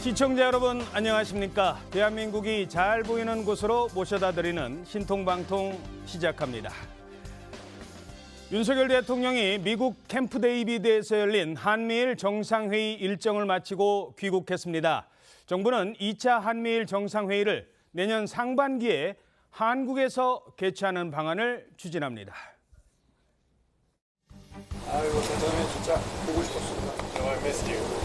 시청자 여러분 안녕하십니까? 대한민국이 잘 보이는 곳으로 모셔다 드리는 신통방통 시작합니다. 윤석열 대통령이 미국 캠프 데이비드에서 열린 한미일 정상회의 일정을 마치고 귀국했습니다. 정부는 2차 한미일 정상회의를 내년 상반기에 한국에서 개최하는 방안을 추진합니다. 아이고 대통령 진짜 보고 싶었습니다. I missed you.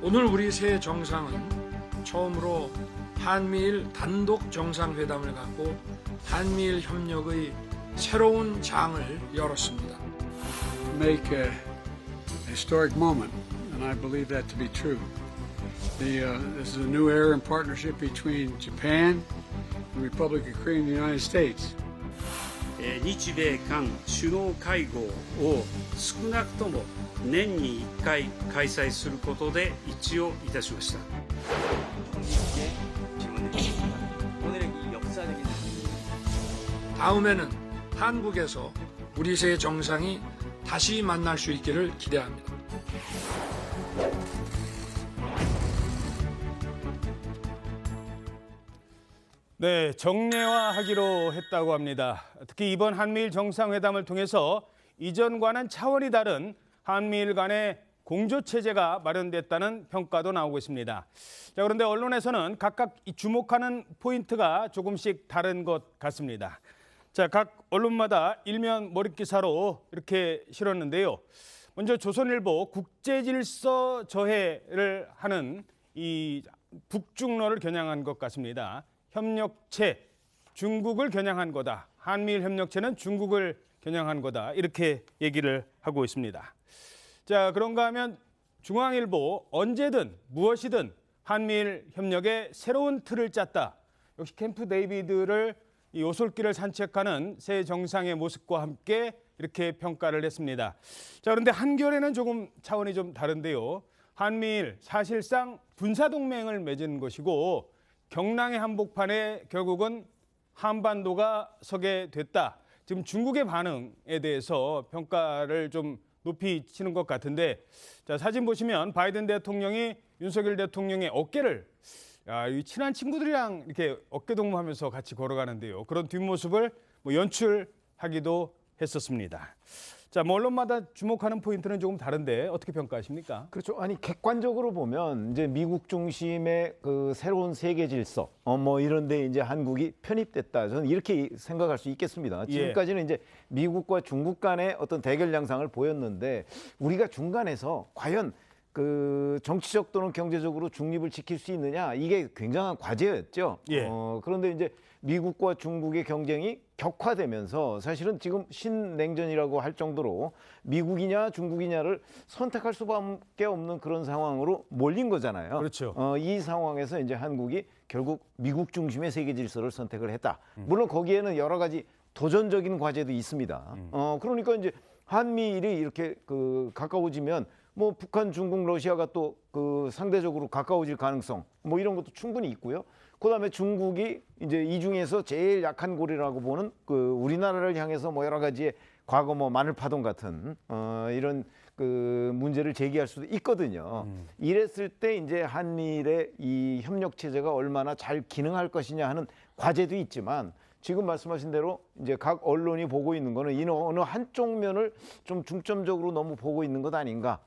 오늘 우리 새 정상은 처음으로 한미일 단독 정상회담을 갖고 한미일 협력의 새로운 장을 열었습니다. Make a historic moment, and I believe that to be true. This is a new era in partnership between Japan, the Republic of Korea, and the United States. 日米韓首脳会合を少なくとも年に1回開催することで一致をいたしました。 다음에는 한국에서 우리 새 정상이 다시 만날 수 있기를 기대합니다. 네, 정례화하기로 했다고 합니다. 특히 이번 한미일 정상회담을 통해서 이전과는 차원이 다른 한미일 간의 공조체제가 마련됐다는 평가도 나오고 있습니다. 자, 그런데 언론에서는 각각 주목하는 포인트가 조금씩 다른 것 같습니다. 자, 각 언론마다 일면 머릿기사로 이렇게 실었는데요. 먼저 조선일보 국제질서 저해를 하는 이 북중러를 겨냥한 것 같습니다. 협력체, 중국을 겨냥한 거다. 한미일 협력체는 중국을 겨냥한 거다. 이렇게 얘기를 하고 있습니다. 자, 그런가 하면 중앙일보 언제든 무엇이든 한미일 협력의 새로운 틀을 짰다. 역시 캠프 데이비드를 이 오솔길을 산책하는 새 정상의 모습과 함께 이렇게 평가를 했습니다. 자, 그런데 한겨레는 조금 차원이 좀 다른데요. 한미일 사실상 군사동맹을 맺은 것이고 경랑의 한복판에 결국은 한반도가 서게 됐다. 지금 중국의 반응에 대해서 평가를 좀 높이 치는 것 같은데, 자, 사진 보시면 바이든 대통령이 윤석열 대통령의 어깨를 이 친한 친구들이랑 이렇게 어깨 동무하면서 같이 걸어가는데요. 그런 뒷모습을 연출하기도 했었습니다. 자, 언론마다 주목하는 포인트는 조금 다른데 어떻게 평가하십니까? 그렇죠. 아니 객관적으로 보면 이제 미국 중심의 그 새로운 세계 질서, 이런데 이제 한국이 편입됐다. 저는 이렇게 생각할 수 있겠습니다. 지금까지는 이제 미국과 중국 간의 어떤 대결 양상을 보였는데 우리가 중간에서 과연 그 정치적 또는 경제적으로 중립을 지킬 수 있느냐, 이게 굉장한 과제였죠. 그런데 이제 미국과 중국의 경쟁이 격화되면서 사실은 지금 신냉전이라고 할 정도로 미국이냐 중국이냐를 선택할 수밖에 없는 그런 상황으로 몰린 거잖아요. 그렇죠. 이 상황에서 이제 한국이 결국 미국 중심의 세계 질서를 선택을 했다. 물론 거기에는 여러 가지 도전적인 과제도 있습니다. 그러니까 이제 한미일이 이렇게 가까워지면 뭐 북한, 중국, 러시아가 또 그 상대적으로 가까워질 가능성 이런 것도 충분히 있고요. 그다음에 중국이 이제 이 중에서 제일 약한 고리라고 보는 그 우리나라를 향해서 여러 가지의 과거 마늘파동 같은 이런 그 문제를 제기할 수도 있거든요. 이랬을 때 이제 한미일의 이 협력 체제가 얼마나 잘 기능할 것이냐 하는 과제도 있지만 지금 말씀하신 대로 이제 각 언론이 보고 있는 거는 이 어느 한쪽 면을 좀 중점적으로 너무 보고 있는 것 아닌가.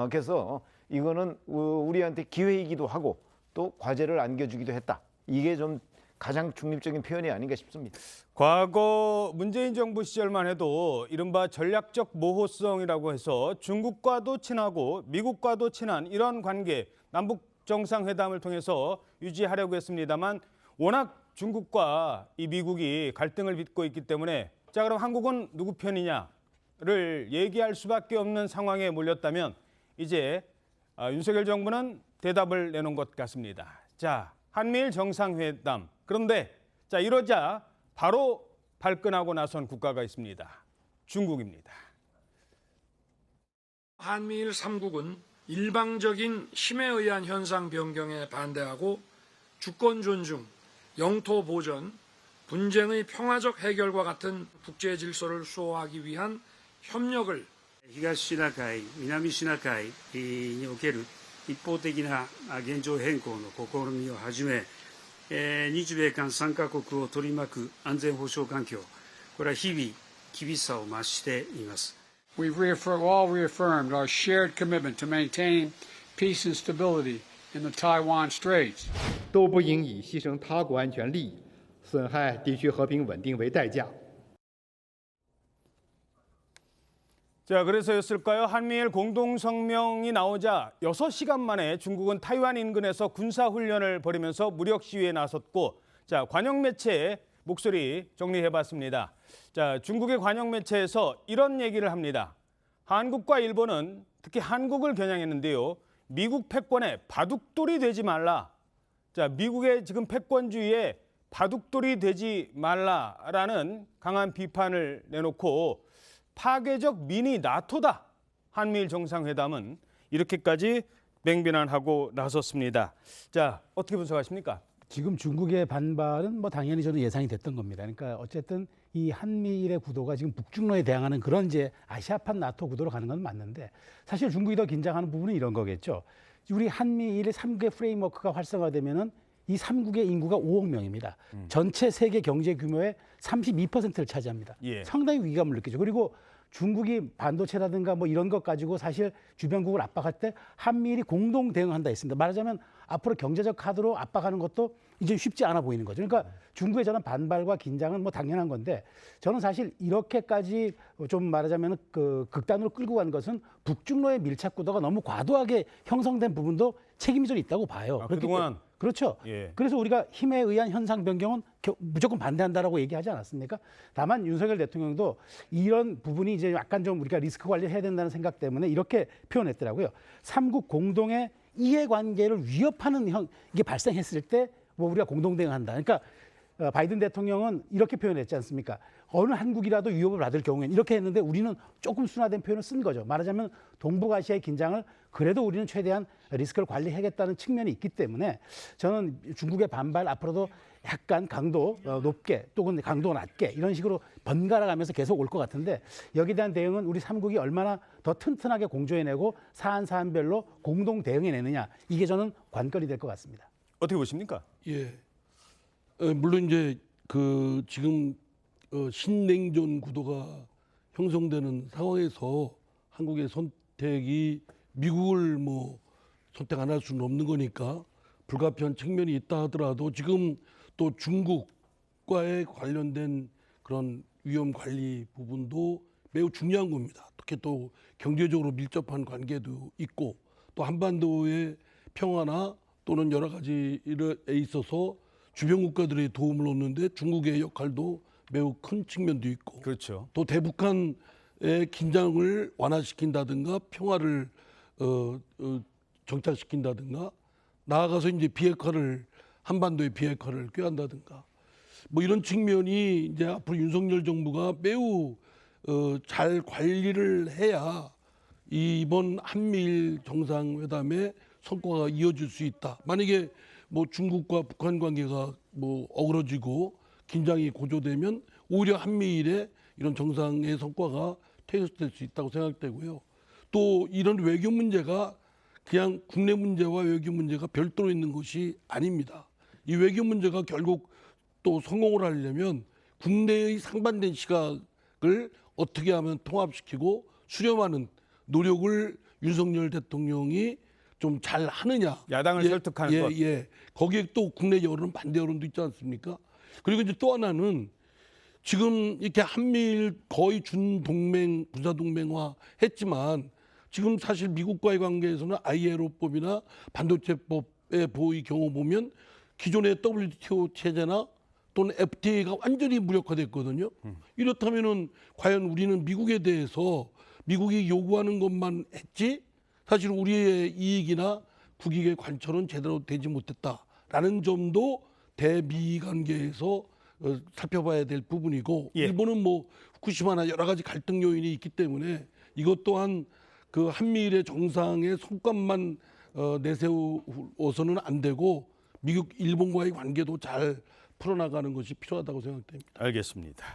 그래서 이거는 우리한테 기회이기도 하고 또 과제를 안겨주기도 했다. 이게 좀 가장 중립적인 표현이 아닌가 싶습니다. 과거 문재인 정부 시절만 해도 이른바 전략적 모호성이라고 해서 중국과도 친하고 미국과도 친한 이런 관계, 남북 정상회담을 통해서 유지하려고 했습니다만 워낙 중국과 이 미국이 갈등을 빚고 있기 때문에 자, 그럼 한국은 누구 편이냐를 얘기할 수밖에 없는 상황에 몰렸다면 이제 윤석열 정부는 대답을 내놓은 것 같습니다. 자, 한미일 정상회담. 그런데 자, 이러자 바로 발끈하고 나선 국가가 있습니다. 중국입니다. 한미일 3국은 일방적인 힘에 의한 현상 변경에 반대하고 주권 존중, 영토 보전, 분쟁의 평화적 해결과 같은 국제 질서를 수호하기 위한 협력을 東シナ海、南シナ海における一方的な現状変更の試みをはじめ、日米韓3カ国を取り巻く安全保障環境、これは日々厳しさを増しています。 We've all reaffirmed our shared commitment to maintain peace and stability in the Taiwan Straits. 都不应以牺牲他国安全利益、损害地区和平稳定为代价。 자, 그래서였을까요? 한미일 공동성명이 나오자 6시간 만에 중국은 타이완 인근에서 군사훈련을 벌이면서 무력 시위에 나섰고, 자, 관영 매체의 목소리 정리해봤습니다. 자, 중국의 관영 매체에서 이런 얘기를 합니다. 한국과 일본은 특히 한국을 겨냥했는데요. 미국 패권에 바둑돌이 되지 말라. 자, 미국의 지금 패권주의에 바둑돌이 되지 말라라는 강한 비판을 내놓고 파괴적 미니 나토다. 한미일 정상회담은 이렇게까지 맹비난하고 나섰습니다. 자, 어떻게 분석하십니까? 지금 중국의 반발은 뭐 당연히 저는 예상이 됐던 겁니다. 그러니까 어쨌든 이 한미일의 구도가 지금 북중로에 대항하는 그런 이제 아시아판 나토 구도로 가는 건 맞는데, 사실 중국이 더 긴장하는 부분은 이런 거겠죠. 우리 한미일의 3개 프레임워크가 활성화되면은 이 3국의 인구가 5억 명입니다. 전체 세계 경제 규모의 32%를 차지합니다. 예. 상당히 위기감을 느끼죠. 그리고 중국이 반도체라든가 뭐 이런 것 가지고 사실 주변국을 압박할 때 한미일이 공동 대응한다 했습니다. 말하자면 앞으로 경제적 카드로 압박하는 것도 이제 쉽지 않아 보이는 거죠. 그러니까 중국의 저는 반발과 긴장은 뭐 당연한 건데, 저는 사실 이렇게까지 좀 말하자면 그 극단으로 끌고 간 것은 북중로의 밀착 구도가 너무 과도하게 형성된 부분도 책임이 좀 있다고 봐요. 그동안 그렇죠. 예. 그래서 우리가 힘에 의한 현상 변경은 무조건 반대한다라고 얘기하지 않았습니까? 다만 윤석열 대통령도 이런 부분이 이제 약간 좀 우리가 리스크 관리를 해야 된다는 생각 때문에 이렇게 표현했더라고요. 3국 공동의 이해관계를 위협하는 이게 발생했을 때 뭐 우리가 공동 대응한다. 그러니까 바이든 대통령은 이렇게 표현했지 않습니까? 어느 한국이라도 위협을 받을 경우에는 이렇게 했는데, 우리는 조금 순화된 표현을 쓴 거죠. 말하자면 동북아시아의 긴장을 그래도 우리는 최대한 리스크를 관리하겠다는 측면이 있기 때문에 저는 중국의 반발 앞으로도 약간 강도 높게 또는 강도 낮게 이런 식으로 번갈아 가면서 계속 올 것 같은데, 여기에 대한 대응은 우리 3국이 얼마나 더 튼튼하게 공조해내고 사안사안별로 공동 대응해내느냐, 이게 저는 관건이 될 것 같습니다. 어떻게 보십니까? 예. 물론 이제 그 지금 신냉전 구도가 형성되는 상황에서 한국의 선택이 미국을 뭐 선택 안 할 수는 없는 거니까 불가피한 측면이 있다 하더라도, 지금 또 중국과의 관련된 그런 위험 관리 부분도 매우 중요한 겁니다. 특히 또 경제적으로 밀접한 관계도 있고, 또 한반도의 평화나 또는 여러 가지에 있어서 주변 국가들의 도움을 얻는데 중국의 역할도 매우 큰 측면도 있고, 그렇죠. 또 대북한의 긴장을 완화시킨다든가 평화를 정착시킨다든가, 나아가서 이제 비핵화를, 한반도의 비핵화를 꾀한다든가, 뭐 이런 측면이 이제 앞으로 윤석열 정부가 매우 잘 관리를 해야 이번 한미일 정상회담의 성과가 이어질 수 있다. 만약에 뭐 중국과 북한 관계가 뭐 어그러지고 긴장이 고조되면 오히려 한미일의 이런 정상의 성과가 퇴색될 수 있다고 생각되고요. 또 이런 외교 문제가 그냥 국내 문제와 외교 문제가 별도로 있는 것이 아닙니다. 이 외교 문제가 결국 또 성공을 하려면 국내의 상반된 시각을 어떻게 하면 통합시키고 수렴하는 노력을 윤석열 대통령이 좀 잘 하느냐. 야당을 설득하는 것. 거기에 또 국내 여론, 반대 여론도 있지 않습니까? 그리고 이제 또 하나는 지금 이렇게 한미일 거의 준동맹, 군사동맹화 했지만, 지금 사실 미국과의 관계에서는 ILO법이나 반도체법의 보의 경우 보면 기존의 WTO 체제나 또는 FTA가 완전히 무력화됐거든요. 이렇다면은 과연 우리는 미국에 대해서 미국이 요구하는 것만 했지, 사실 우리의 이익이나 국익의 관철은 제대로 되지 못했다라는 점도 대미 관계에서 살펴봐야 될 부분이고, 예. 일본은 뭐 후쿠시마나 여러 가지 갈등 요인이 있기 때문에 이것 또한 그 한미일의 정상의 성과만 내세워서는 안 되고, 미국, 일본과의 관계도 잘 풀어나가는 것이 필요하다고 생각됩니다. 알겠습니다.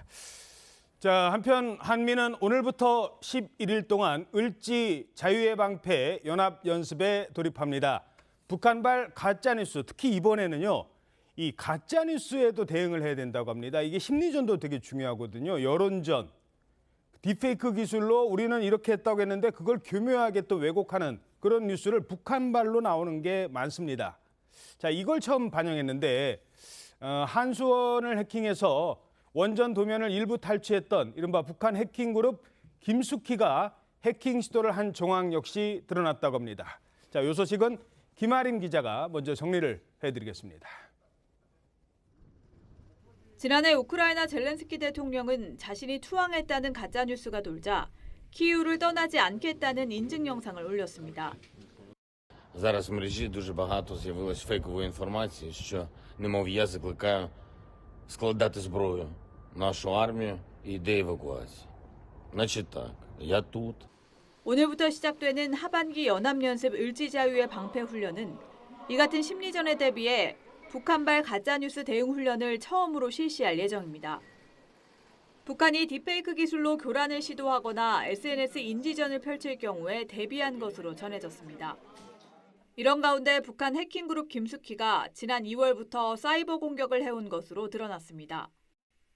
자, 한편 한미는 오늘부터 11일 동안 을지 자유의 방패 연합 연습에 돌입합니다. 북한발 가짜뉴스, 특히 이번에는요, 이 가짜뉴스에도 대응을 해야 된다고 합니다. 이게 심리전도 되게 중요하거든요. 여론전, 딥페이크 기술로 우리는 이렇게 했다고 했는데 그걸 교묘하게 또 왜곡하는 그런 뉴스를 북한발로 나오는 게 많습니다. 자, 이걸 처음 반영했는데 한수원을 해킹해서 원전 도면을 일부 탈취했던 이른바 북한 해킹 그룹 김숙희가 해킹 시도를 한 정황 역시 드러났다고 합니다. 자, 이 소식은 김아림 기자가 먼저 정리를 해드리겠습니다. 지난해 우크라이나 젤렌스키 대통령은 자신이 투항했다는 가짜뉴스가 돌자 키이우를 떠나지 않겠다는 인증 영상을 올렸습니다. Зараз в мережі дуже багато з'явилось фейкової інформації, що, немов я закликаю складати зброю нашу армію і йде евакуації. Значить так, я тут. 오늘부터 시작되는 하반기 연합연습 을지자유의 방패 훈련은 이 같은 심리전에 대비해 북한발 가짜뉴스 대응 훈련을 처음으로 실시할 예정입니다. 북한이 딥페이크 기술로 교란을 시도하거나 SNS 인지전을 펼칠 경우에 대비한 것으로 전해졌습니다. 이런 가운데 북한 해킹그룹 김숙희가 지난 2월부터 사이버 공격을 해온 것으로 드러났습니다.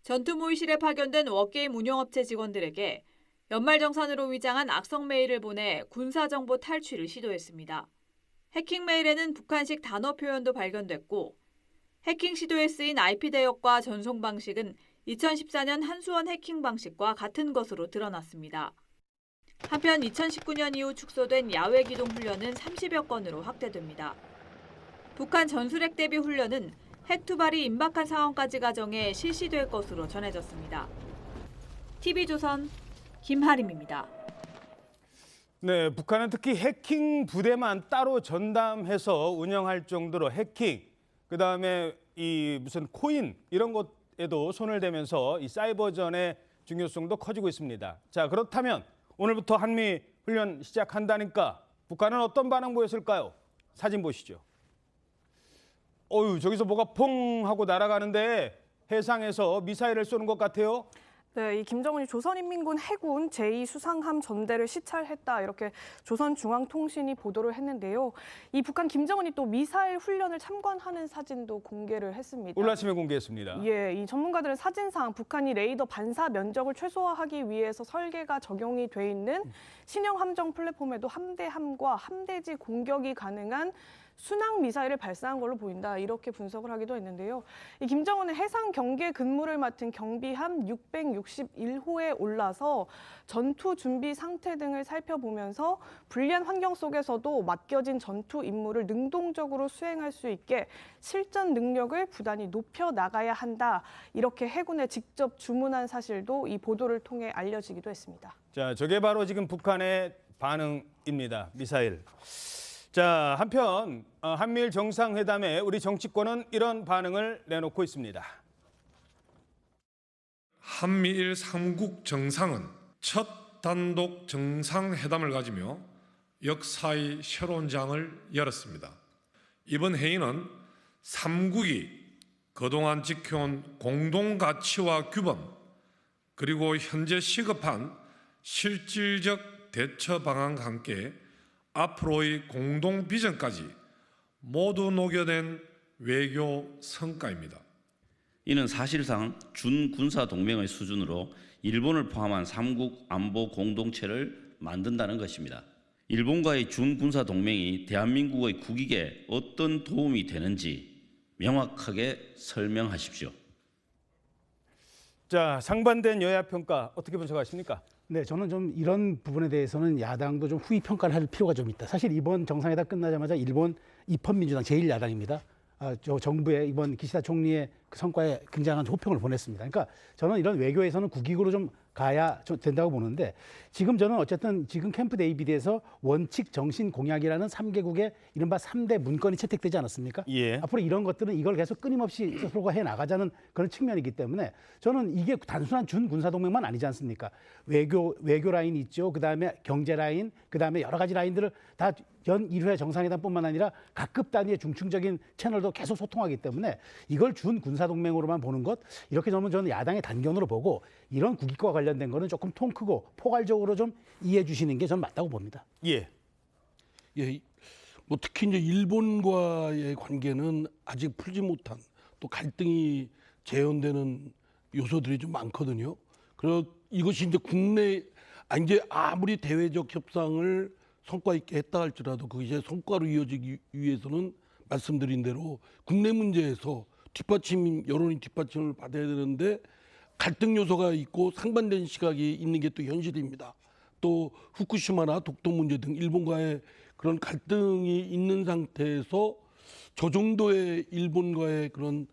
전투 모의실에 파견된 워게임 운영업체 직원들에게 연말정산으로 위장한 악성 메일을 보내 군사정보 탈취를 시도했습니다. 해킹 메일에는 북한식 단어 표현도 발견됐고 해킹 시도에 쓰인 IP 대역과 전송 방식은 2014년 한수원 해킹 방식과 같은 것으로 드러났습니다. 한편 2019년 이후 축소된 야외 기동 훈련은 30여 건으로 확대됩니다. 북한 전술핵 대비 훈련은 핵 투발이 임박한 상황까지 가정해 실시될 것으로 전해졌습니다. TV조선 김하림입니다. 네, 북한은 특히 해킹 부대만 따로 전담해서 운영할 정도로 해킹, 그다음에 이 무슨 코인 이런 것에도 손을 대면서 이 사이버전의 중요성도 커지고 있습니다. 자, 그렇다면 오늘부터 한미 훈련 시작한다니까 북한은 어떤 반응 보였을까요? 사진 보시죠. 저기서 뭐가 퐁 하고 날아가는데 해상에서 미사일을 쏘는 것 같아요. 네, 이 김정은이 조선인민군 해군 제2수상함 전대를 시찰했다 이렇게 조선중앙통신이 보도를 했는데요. 이 북한 김정은이 또 미사일 훈련을 참관하는 사진도 공개를 했습니다. 오늘 아침에 공개했습니다. 예, 이 전문가들은 사진상 북한이 레이더 반사 면적을 최소화하기 위해서 설계가 적용이 돼 있는 신형 함정 플랫폼에도 함대함과 함대지 공격이 가능한 순항 미사일을 발사한 걸로 보인다 이렇게 분석을 하기도 했는데요. 이 김정은은 해상 경계 근무를 맡은 경비함 661호에 올라서 전투 준비 상태 등을 살펴보면서 불리한 환경 속에서도 맡겨진 전투 임무를 능동적으로 수행할 수 있게 실전 능력을 부단히 높여 나가야 한다 이렇게 해군에 직접 주문한 사실도 이 보도를 통해 알려지기도 했습니다. 자, 저게 바로 지금 북한의 반응입니다. 미사일. 자, 한편 한미일 정상회담에 우리 정치권은 이런 반응을 내놓고 있습니다. 한미일 3국 정상은 첫 단독 정상회담을 가지며 역사의 새로운 장을 열었습니다. 이번 회의는 3국이 그동안 지켜온 공동가치와 규범 그리고 현재 시급한 실질적 대처 방안과 함께 앞으로의 공동 비전까지 모두 녹여낸 외교 성과입니다. 이는 사실상 준군사 동맹의 수준으로 일본을 포함한 3국 안보 공동체를 만든다는 것입니다. 일본과의 준군사 동맹이 대한민국의 국익에 어떤 도움이 되는지 명확하게 설명하십시오. 자, 상반된 여야 평가 어떻게 분석하십니까? 네, 저는 좀 이런 부분에 대해서는 야당도 좀 후위 평가를 할 필요가 좀 있다. 사실 이번 정상회담 끝나자마자 일본 입헌민주당 제1야당입니다. 저 정부의 이번 기시다 총리의 그 성과에 굉장한 호평을 보냈습니다. 그러니까 저는 이런 외교에서는 국익으로 좀 가야 된다고 보는데 지금 저는 어쨌든 지금 캠프 데이비드에서 원칙 정신 공약이라는 3개국의 이른바 3대 문건이 채택되지 않았습니까? 예. 앞으로 이런 것들은 이걸 계속 끊임없이 서로가 해 나가자는 그런 측면이기 때문에 저는 이게 단순한 준군사 동맹만 아니지 않습니까? 외교 라인 있죠. 그다음에 경제 라인, 그다음에 여러 가지 라인들을 다 연 1회 정상회담뿐만 아니라 각급 단위의 중층적인 채널도 계속 소통하기 때문에 이걸 준군사 군사동맹으로만 보는 것 이렇게 저는 야당의 단견으로 보고 이런 국익과 관련된 거는 조금 통 크고 포괄적으로 좀 이해해 주시는 게 저는 맞다고 봅니다. 예. 예, 뭐 특히 이제 일본과의 관계는 아직 풀지 못한 또 갈등이 재현되는 요소들이 좀 많거든요. 그리고 이것이 이제 이제 아무리 대외적 협상을 성과 있게 했다 할지라도 그게 이제 성과로 이어지기 위해서는 말씀드린 대로 국내 문제에서 여론이 뒷받침을 받아야 되는데 갈등 요소가 있고 상반된 시각이 있는 게 또 현실입니다. 또 후쿠시마나 독도 문제 등 일본과의 그런 갈등이 있는 상태에서 저 정도의 일본과의 그런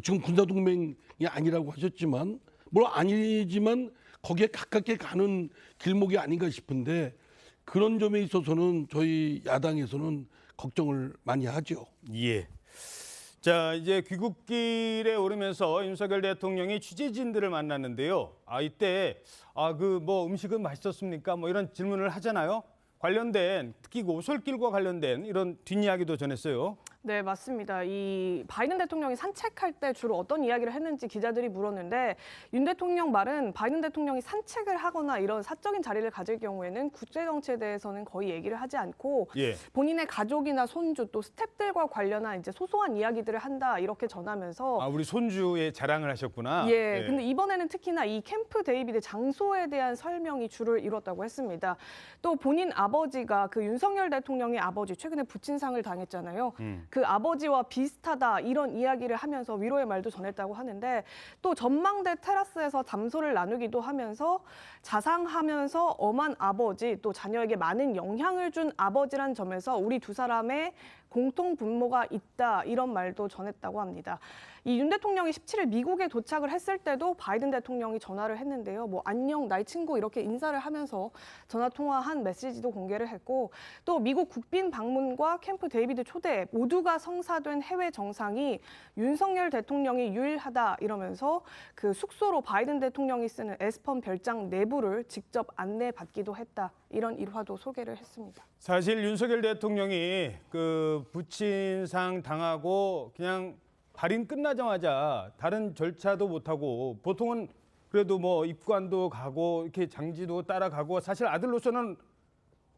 지금 군사동맹이 아니라고 하셨지만 물론 아니지만 거기에 가깝게 가는 길목이 아닌가 싶은데 그런 점에 있어서는 저희 야당에서는 걱정을 많이 하죠. 예. 자, 이제 귀국길에 오르면서 윤석열 대통령이 취재진들을 만났는데요. 이때 뭐 음식은 맛있었습니까? 뭐 이런 질문을 하잖아요. 관련된 특히 오솔길과 관련된 이런 뒷이야기도 전했어요. 네, 맞습니다. 이 바이든 대통령이 산책할 때 주로 어떤 이야기를 했는지 기자들이 물었는데 윤 대통령 말은 바이든 대통령이 산책을 하거나 이런 사적인 자리를 가질 경우에는 국제정치에 대해서는 거의 얘기를 하지 않고 본인의 가족이나 손주 또 스태프들과 관련한 이제 소소한 이야기들을 한다 이렇게 전하면서 우리 손주의 자랑을 하셨구나. 예, 근데 이번에는 특히나 이 캠프 데이비드 장소에 대한 설명이 주를 이뤘다고 했습니다. 또 본인 아버지가 그 윤석열 대통령의 아버지 최근에 부친상을 당했잖아요. 그 아버지와 비슷하다 이런 이야기를 하면서 위로의 말도 전했다고 하는데 또 전망대 테라스에서 담소를 나누기도 하면서 자상하면서 엄한 아버지 또 자녀에게 많은 영향을 준 아버지란 점에서 우리 두 사람의 공통 분모가 있다 이런 말도 전했다고 합니다. 이 윤 대통령이 17일 미국에 도착을 했을 때도 바이든 대통령이 전화를 했는데요. 뭐 안녕 나의 친구 이렇게 인사를 하면서 전화 통화한 메시지도 공개를 했고 또 미국 국빈 방문과 캠프 데이비드 초대 모두가 성사된 해외 정상이 윤석열 대통령이 유일하다 이러면서 그 숙소로 바이든 대통령이 쓰는 에스펀 별장 내부를 직접 안내받기도 했다. 이런 일화도 소개를 했습니다. 사실 윤석열 대통령이 그 부친상 당하고 그냥 발인 끝나자마자 다른 절차도 못하고 보통은 그래도 뭐 입관도 가고 이렇게 장지도 따라가고 사실 아들로서는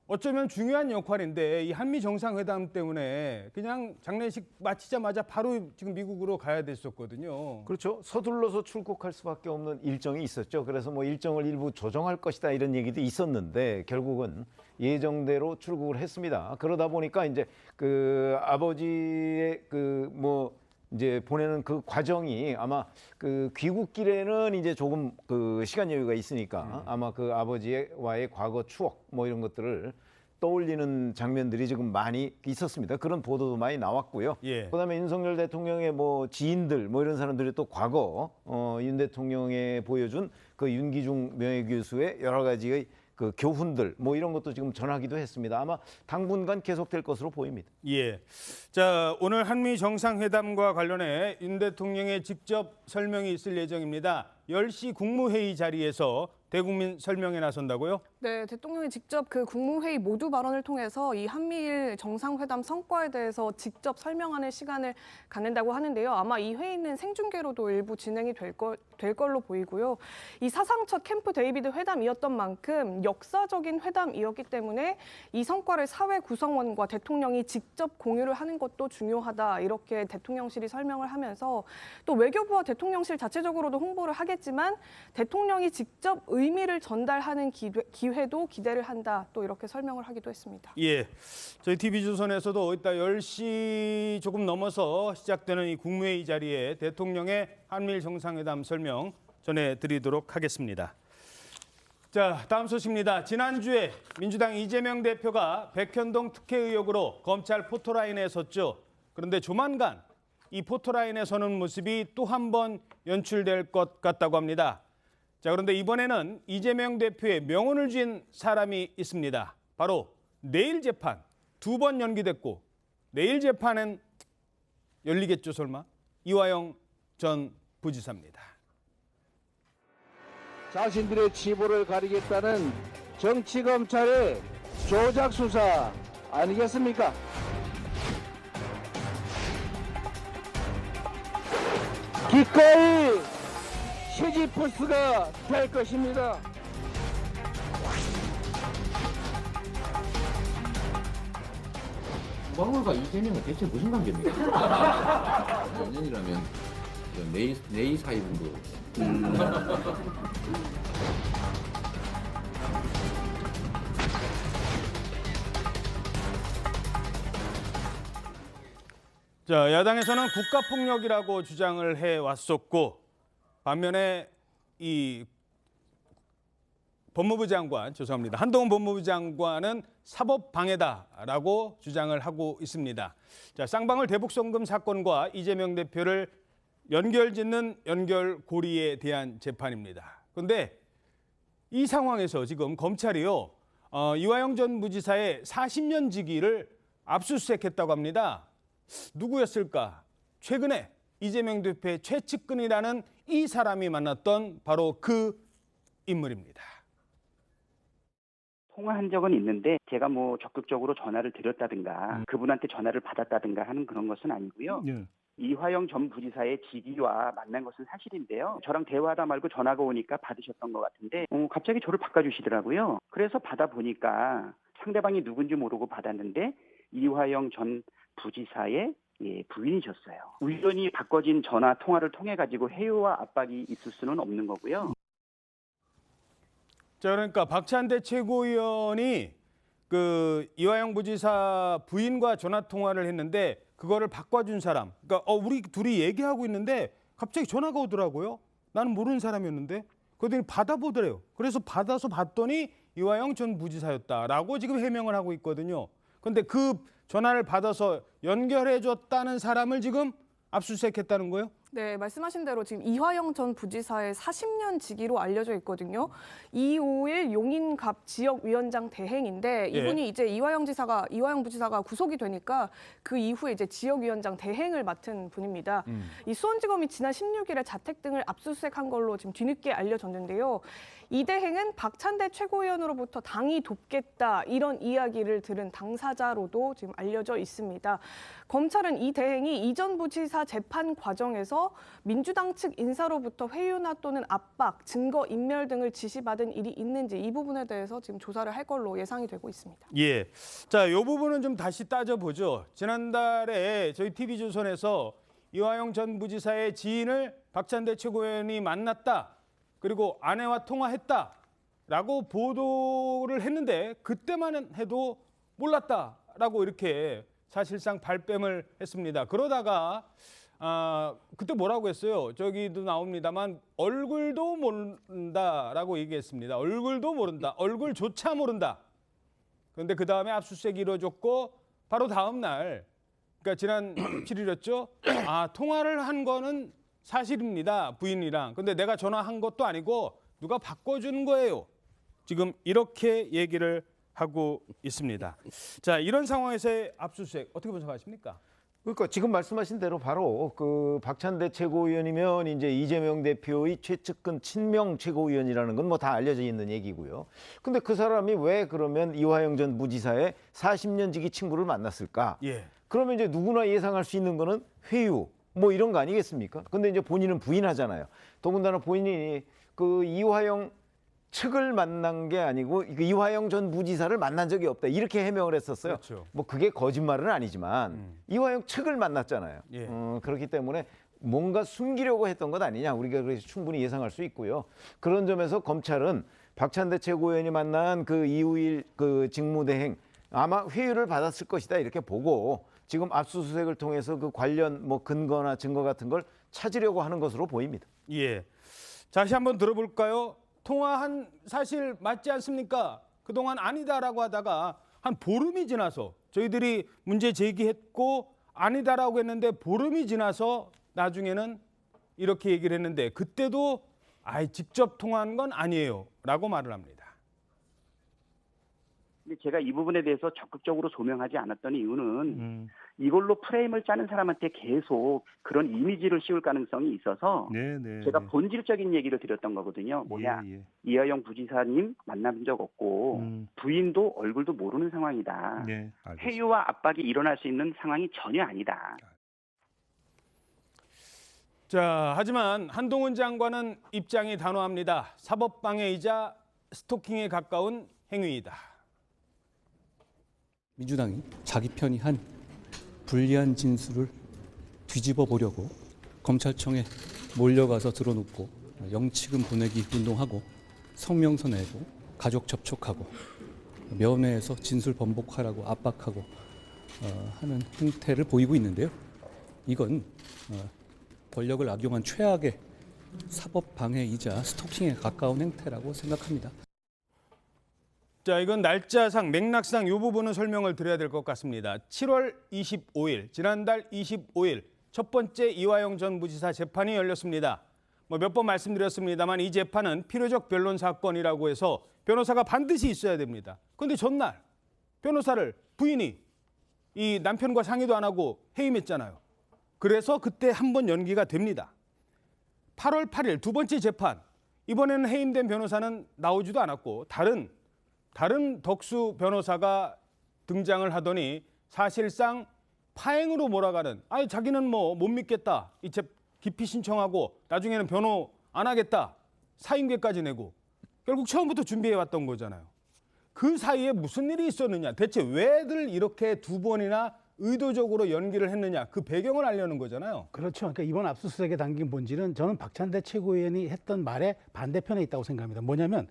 어쩌면 중요한 역할인데 이 한미 정상회담 때문에 그냥 장례식 마치자마자 바로 지금 미국으로 가야 됐었거든요. 그렇죠. 서둘러서 출국할 수밖에 없는 일정이 있었죠. 그래서 뭐 일정을 일부 조정할 것이다 이런 얘기도 있었는데 결국은 예정대로 출국을 했습니다. 그러다 보니까 이제 그 아버지의 이제 보내는 그 과정이 아마 그 귀국길에는 이제 조금 그 시간 여유가 있으니까 아마 그 아버지와의 과거 추억 뭐 이런 것들을 떠올리는 장면들이 지금 많이 있었습니다. 그런 보도도 많이 나왔고요. 그다음에 윤석열 대통령의 뭐 지인들 뭐 이런 사람들이 또 과거 윤 대통령에 보여준 그 윤기중 명예교수의 여러 가지의 그 교훈들 뭐 이런 것도 지금 전하기도 했습니다. 아마 당분간 계속될 것으로 보입니다. 예. 자, 오늘 한미 정상회담과 관련해 윤 대통령의 직접 설명이 있을 예정입니다. 10시 국무회의 자리에서 대국민 설명에 나선다고요? 네, 대통령이 직접 그 국무회의 모두 발언을 통해서 이 한미일 정상회담 성과에 대해서 직접 설명하는 시간을 갖는다고 하는데요. 아마 이 회의는 생중계로도 일부 진행이 될 걸로 보이고요. 이 사상 첫 캠프 데이비드 회담이었던 만큼 역사적인 회담이었기 때문에 이 성과를 사회 구성원과 대통령이 직접 공유를 하는 것도 중요하다. 이렇게 대통령실이 설명을 하면서 또 외교부와 대통령실 자체적으로도 홍보를 하겠지만 대통령이 직접 의미를 전달하는 기회도 기대를 한다. 또 이렇게 설명을 하기도 했습니다. 예, 저희 TV조선에서도 이따 10시 조금 넘어서 시작되는 이 국무회의 자리에 대통령의 한미일 정상회담 설명 전해드리도록 하겠습니다. 자, 다음 소식입니다. 지난주에 민주당 이재명 대표가 백현동 특혜 의혹으로 검찰 포토라인에 섰죠. 그런데 조만간 이 포토라인에 서는 모습이 또 한 번 연출될 것 같다고 합니다. 자, 그런데 이번에는 이재명 대표의 명언을 쥔 사람이 있습니다. 바로 내일 재판 2번 연기됐고 내일 재판은 열리겠죠, 설마? 이화영 전 부지사입니다. 자신들의 치부를 가리겠다는 정치검찰의 조작 수사 아니겠습니까? 기꺼이 시지프스가 될 것입니다. 박물과 이재명은 대체 무슨 관계입니까? 몇 년이라면 내일 사이분도. 자, 야당에서는 국가폭력이라고 주장을 해왔었고 반면에 이 법무부 장관, 죄송합니다. 한동훈 법무부 장관은 사법방해다라고 주장을 하고 있습니다. 자, 쌍방울 대북송금 사건과 이재명 대표를 연결짓는 연결고리에 대한 재판입니다. 그런데 이 상황에서 지금 검찰이요, 이화영 전 부지사의 40년 직위를 압수수색했다고 합니다. 누구였을까? 최근에 이재명 대표의 최측근이라는 이 사람이 만났던 바로 그 인물입니다. 통화한 적은 있는데 제가 뭐 적극적으로 전화를 드렸다든가 그분한테 전화를 받았다든가 하는 그런 것은 아니고요. 이화영 전 부지사의 직위와 만난 것은 사실인데요. 저랑 대화하다 말고 전화가 오니까 받으셨던 것 같은데 갑자기 저를 바꿔주시더라고요. 그래서 받아보니까 상대방이 누군지 모르고 받았는데 이화영 전 부지사의 부인이셨어요. 우연히 바꿔진 전화 통화를 통해 가지고 해유와 압박이 있을 수는 없는 거고요. 자, 그러니까 박찬대 최고위원이 그 이화영 부지사 부인과 전화 통화를 했는데 그거를 바꿔준 사람. 그러니까 우리 둘이 얘기하고 있는데 갑자기 전화가 오더라고요. 나는 모르는 사람이었는데. 그랬더니 받아보더래요. 그래서 받아서 봤더니 이화영 전 부지사였다라고 지금 해명을 하고 있거든요. 그런데 그 전화를 받아서 연결해줬다는 사람을 지금 압수수색했다는 거예요? 네, 말씀하신 대로 지금 이화영 전 부지사의 40년 직위로 알려져 있거든요. 251 용인갑 지역위원장 대행인데 이분이 이제 이화영 부지사가 구속이 되니까 그 이후에 이제 지역위원장 대행을 맡은 분입니다. 이 수원지검이 지난 16일에 자택 등을 압수수색한 걸로 지금 뒤늦게 알려졌는데요. 이 대행은 박찬대 최고위원으로부터 당이 돕겠다 이런 이야기를 들은 당사자로도 지금 알려져 있습니다. 검찰은 이 대행이 이전 부지사 재판 과정에서 민주당 측 인사로부터 회유나 또는 압박, 증거 인멸 등을 지시받은 일이 있는지 이 부분에 대해서 지금 조사를 할 걸로 예상이 되고 있습니다. 예. 자, 이 부분은 좀 다시 따져보죠. 지난달에 저희 TV조선에서 이화영 전 부지사의 지인을 박찬대 최고위원이 만났다. 그리고 아내와 통화했다라고 보도를 했는데 그때만 해도 몰랐다라고 이렇게 사실상 발뺌을 했습니다. 그러다가 그때 뭐라고 했어요? 저기도 나옵니다만 얼굴도 모른다라고 얘기했습니다. 얼굴도 모른다. 얼굴조차 모른다. 그런데 그 다음에 압수수색이 이루어졌고 바로 다음 날, 그러니까 지난 7일이었죠. 통화를 한 거는 사실입니다. 부인이랑. 근데 내가 전화한 것도 아니고 누가 바꿔준 거예요. 지금 이렇게 얘기를 하고 있습니다. 자, 이런 상황에서의 압수수색 어떻게 분석하십니까? 그러니까 지금 말씀하신 대로 바로 그 박찬대 최고위원이면 이제 이재명 대표의 최측근 친명 최고위원이라는 건 뭐 다 알려져 있는 얘기고요. 근데 그 사람이 왜 그러면 이화영 전 부지사의 40년 지기 친구를 만났을까? 그러면 이제 누구나 예상할 수 있는 거는 회유, 뭐 이런 거 아니겠습니까? 근데 이제 본인은 부인하잖아요. 더군다나 본인이 그 이화영 측을 만난 게 아니고 이화영 전 부지사를 만난 적이 없다. 이렇게 해명을 했었어요. 그렇죠. 뭐 그게 거짓말은 아니지만 이화영 측을 만났잖아요. 그렇기 때문에 뭔가 숨기려고 했던 것 아니냐. 우리가 그래서 충분히 예상할 수 있고요. 그런 점에서 검찰은 박찬대 최고위원이 만난 그 251 그 직무대행 아마 회유를 받았을 것이다. 이렇게 보고 지금 압수수색을 통해서 그 관련 뭐 근거나 증거 같은 걸 찾으려고 하는 것으로 보입니다. 예. 다시 한번 들어볼까요? 통화한 사실 맞지 않습니까? 그동안 아니다라고 하다가 한 보름이 지나서 저희들이 문제 제기했고 아니다라고 했는데 보름이 지나서 나중에는 이렇게 얘기를 했는데 그때도 직접 통화한 건 아니에요 라고 말을 합니다. 근데 제가 이 부분에 대해서 적극적으로 조명하지 않았던 이유는 이걸로 프레임을 짜는 사람한테 계속 그런 이미지를 씌울 가능성이 있어서 제가 본질적인 얘기를 드렸던 거거든요. 뭐냐, 이화영 부지사님 만나본 적 없고 부인도 얼굴도 모르는 상황이다. 회유와 압박이 일어날 수 있는 상황이 전혀 아니다. 자, 하지만 한동훈 장관은 입장이 단호합니다. 사법방해이자 스토킹에 가까운 행위이다. 민주당이 자기 편이 한 불리한 진술을 뒤집어 보려고 검찰청에 몰려가서 들어눕고 영치금 보내기 운동하고 성명서 내고 가족 접촉하고 면회에서 진술 번복하라고 압박하고 하는 행태를 보이고 있는데요. 이건 권력을 악용한 최악의 사법 방해이자 스토킹에 가까운 행태라고 생각합니다. 자, 이건 날짜상, 맥락상 이 부분은 설명을 드려야 될 것 같습니다. 7월 25일, 지난달 25일 첫 번째 이화영 전 부지사 재판이 열렸습니다. 몇 번 말씀드렸습니다만 이 재판은 필요적 변론 사건이라고 해서 변호사가 반드시 있어야 됩니다. 그런데 전날 변호사를 부인이 이 남편과 상의도 안 하고 해임했잖아요. 그래서 그때 한 번 연기가 됩니다. 8월 8일 두 번째 재판, 이번에는 해임된 변호사는 나오지도 않았고 다른 덕수 변호사가 등장을 하더니 사실상 파행으로 몰아가는, 아니 자기는 뭐 못 믿겠다, 이 기피 신청하고 나중에는 변호 안 하겠다, 사임계까지 내고 결국 처음부터 준비해왔던 거잖아요. 그 사이에 무슨 일이 있었느냐, 대체 왜들 이렇게 두 번이나 의도적으로 연기를 했느냐, 그 배경을 알려는 거잖아요. 그렇죠. 그러니까 이번 압수수색에 담긴 본질은 저는 박찬대 최고위원이 했던 말의 반대편에 있다고 생각합니다. 뭐냐면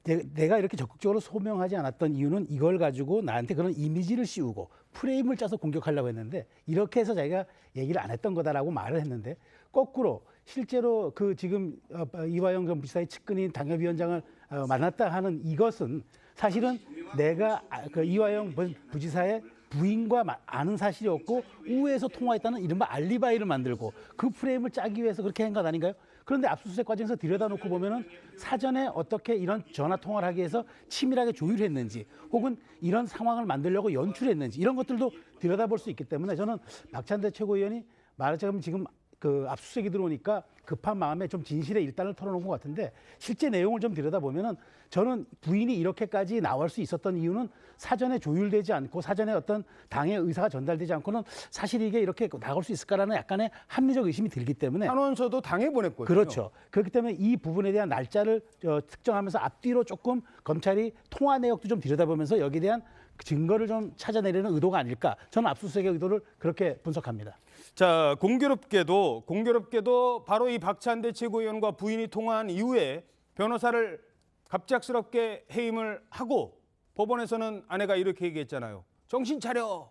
내가 이렇게 적극적으로 소명하지 않았던 이유는 이걸 가지고 나한테 그런 이미지를 씌우고 프레임을 짜서 공격하려고 했는데 이렇게 해서 자기가 얘기를 안 했던 거다라고 말을 했는데 거꾸로 실제로 그 지금 이화영 전 부지사의 측근인 당협위원장을 만났다 하는 이것은 사실은 내가 그 이화영 부지사의 부인과 아는 사실이 없고 우회해서 통화했다는 이른바 알리바이를 만들고 그 프레임을 짜기 위해서 그렇게 한 것 아닌가요? 그런데 압수수색 과정에서 들여다놓고 보면은 사전에 어떻게 이런 전화 통화를 하기 위해서 치밀하게 조율했는지 혹은 이런 상황을 만들려고 연출했는지 이런 것들도 들여다볼 수 있기 때문에 저는 박찬대 최고위원이 말하자면 지금 그 압수수색이 들어오니까 급한 마음에 좀 진실의 일단을 털어놓은 것 같은데 실제 내용을 좀 들여다보면은 저는 부인이 이렇게까지 나올 수 있었던 이유는 사전에 조율되지 않고 사전에 어떤 당의 의사가 전달되지 않고는 사실 이게 이렇게 나올 수 있을까라는 약간의 합리적 의심이 들기 때문에 탄원서도 당에 보냈거든요. 그렇죠. 그렇기 때문에 이 부분에 대한 날짜를 특정하면서 앞뒤로 조금 검찰이 통화 내역도 좀 들여다보면서 여기에 대한 증거를 좀 찾아내려는 의도가 아닐까. 저는 압수수색의 의도를 그렇게 분석합니다. 자, 공교롭게도 바로 이 박찬대 최고위원과 부인이 통화한 이후에 변호사를 갑작스럽게 해임을 하고 법원에서는 아내가 이렇게 얘기했잖아요. 정신 차려,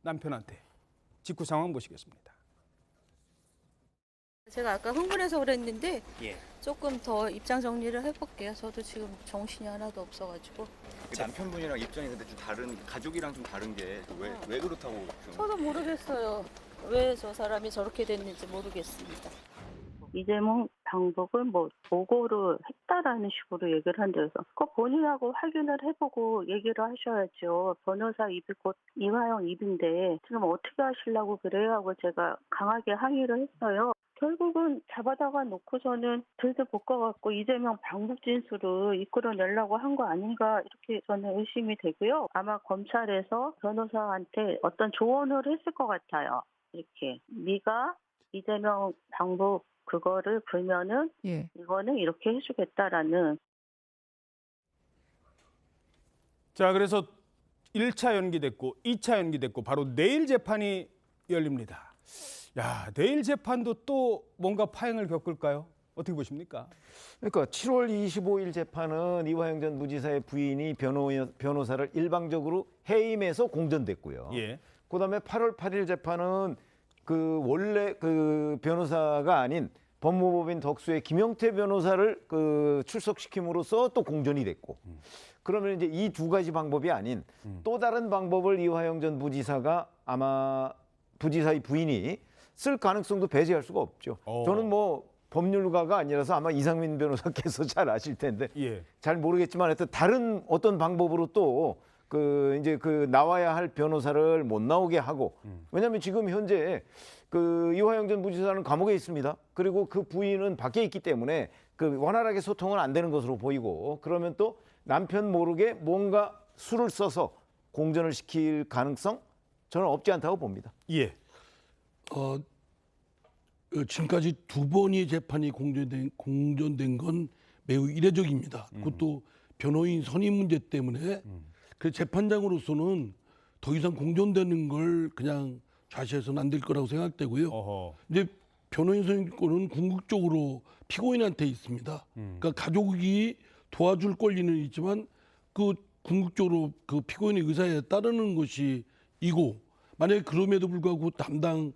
남편한테. 직후 상황 보시겠습니다. 제가 아까 흥분해서 그랬는데 조금 더 입장 정리를 해볼게요. 저도 지금 정신이 하나도 없어가지고. 남편분이랑 입장이 근데 좀 다른, 가족이랑 좀 다른 게 왜 그렇다고 좀. 저도 모르겠어요. 왜 저 사람이 저렇게 됐는지 모르겠습니다. 이재명 당국은 뭐 보고를 했다라는 식으로 얘기를 한대서 그 본인하고 확인을 해보고 얘기를 하셔야죠. 변호사 입이 곧 이화영 입인데 지금 어떻게 하시려고 그래요 하고 제가 강하게 항의를 했어요. 결국은 잡아다가 놓고서는 들들 볶아갖고 이재명 방북 진술을 이끌어내려고 한 거 아닌가 이렇게 저는 의심이 되고요. 아마 검찰에서 변호사한테 어떤 조언을 했을 것 같아요. 이렇게 네가 이재명 방북 그거를 불면은 이거는 이렇게 해주겠다라는. 자, 그래서 1차 연기됐고 2차 연기됐고 바로 내일 재판이 열립니다. 야, 내일 재판도 또 뭔가 파행을 겪을까요? 어떻게 보십니까? 그러니까 7월 25일 재판은 이화영 전 부지사의 부인이 변호사를 일방적으로 해임해서 공전됐고요. 그다음에 8월 8일 재판은 그 원래 그 변호사가 아닌 법무법인 덕수의 김영태 변호사를 그 출석시킴으로써 또 공전이 됐고, 그러면 이제 이 두 가지 방법이 아닌 또 다른 방법을 이화영 전 부지사가 아마 부지사의 부인이 쓸 가능성도 배제할 수가 없죠. 저는 뭐 법률가가 아니라서 아마 이상민 변호사께서 잘 아실 텐데 잘 모르겠지만 하여튼 다른 어떤 방법으로 또 그 이제 그 나와야 할 변호사를 못 나오게 하고, 왜냐하면 지금 현재 그 이화영 전 부지사는 감옥에 있습니다. 그리고 그 부인은 밖에 있기 때문에 그 원활하게 소통은 안 되는 것으로 보이고, 그러면 또 남편 모르게 뭔가 수를 써서 공전을 시킬 가능성 저는 없지 않다고 봅니다. 지금까지 2번이 재판이 공전된 건 매우 이례적입니다. 그것도 변호인 선임 문제 때문에 그 재판장으로서는 더 이상 공전되는 걸 그냥 좌시해서는 안 될 거라고 생각되고요. 이제 변호인 선임권은 궁극적으로 피고인한테 있습니다. 그러니까 가족이 도와줄 권리는 있지만 그 궁극적으로 그 피고인의 의사에 따르는 것이 이고, 만약에 그럼에도 불구하고 담당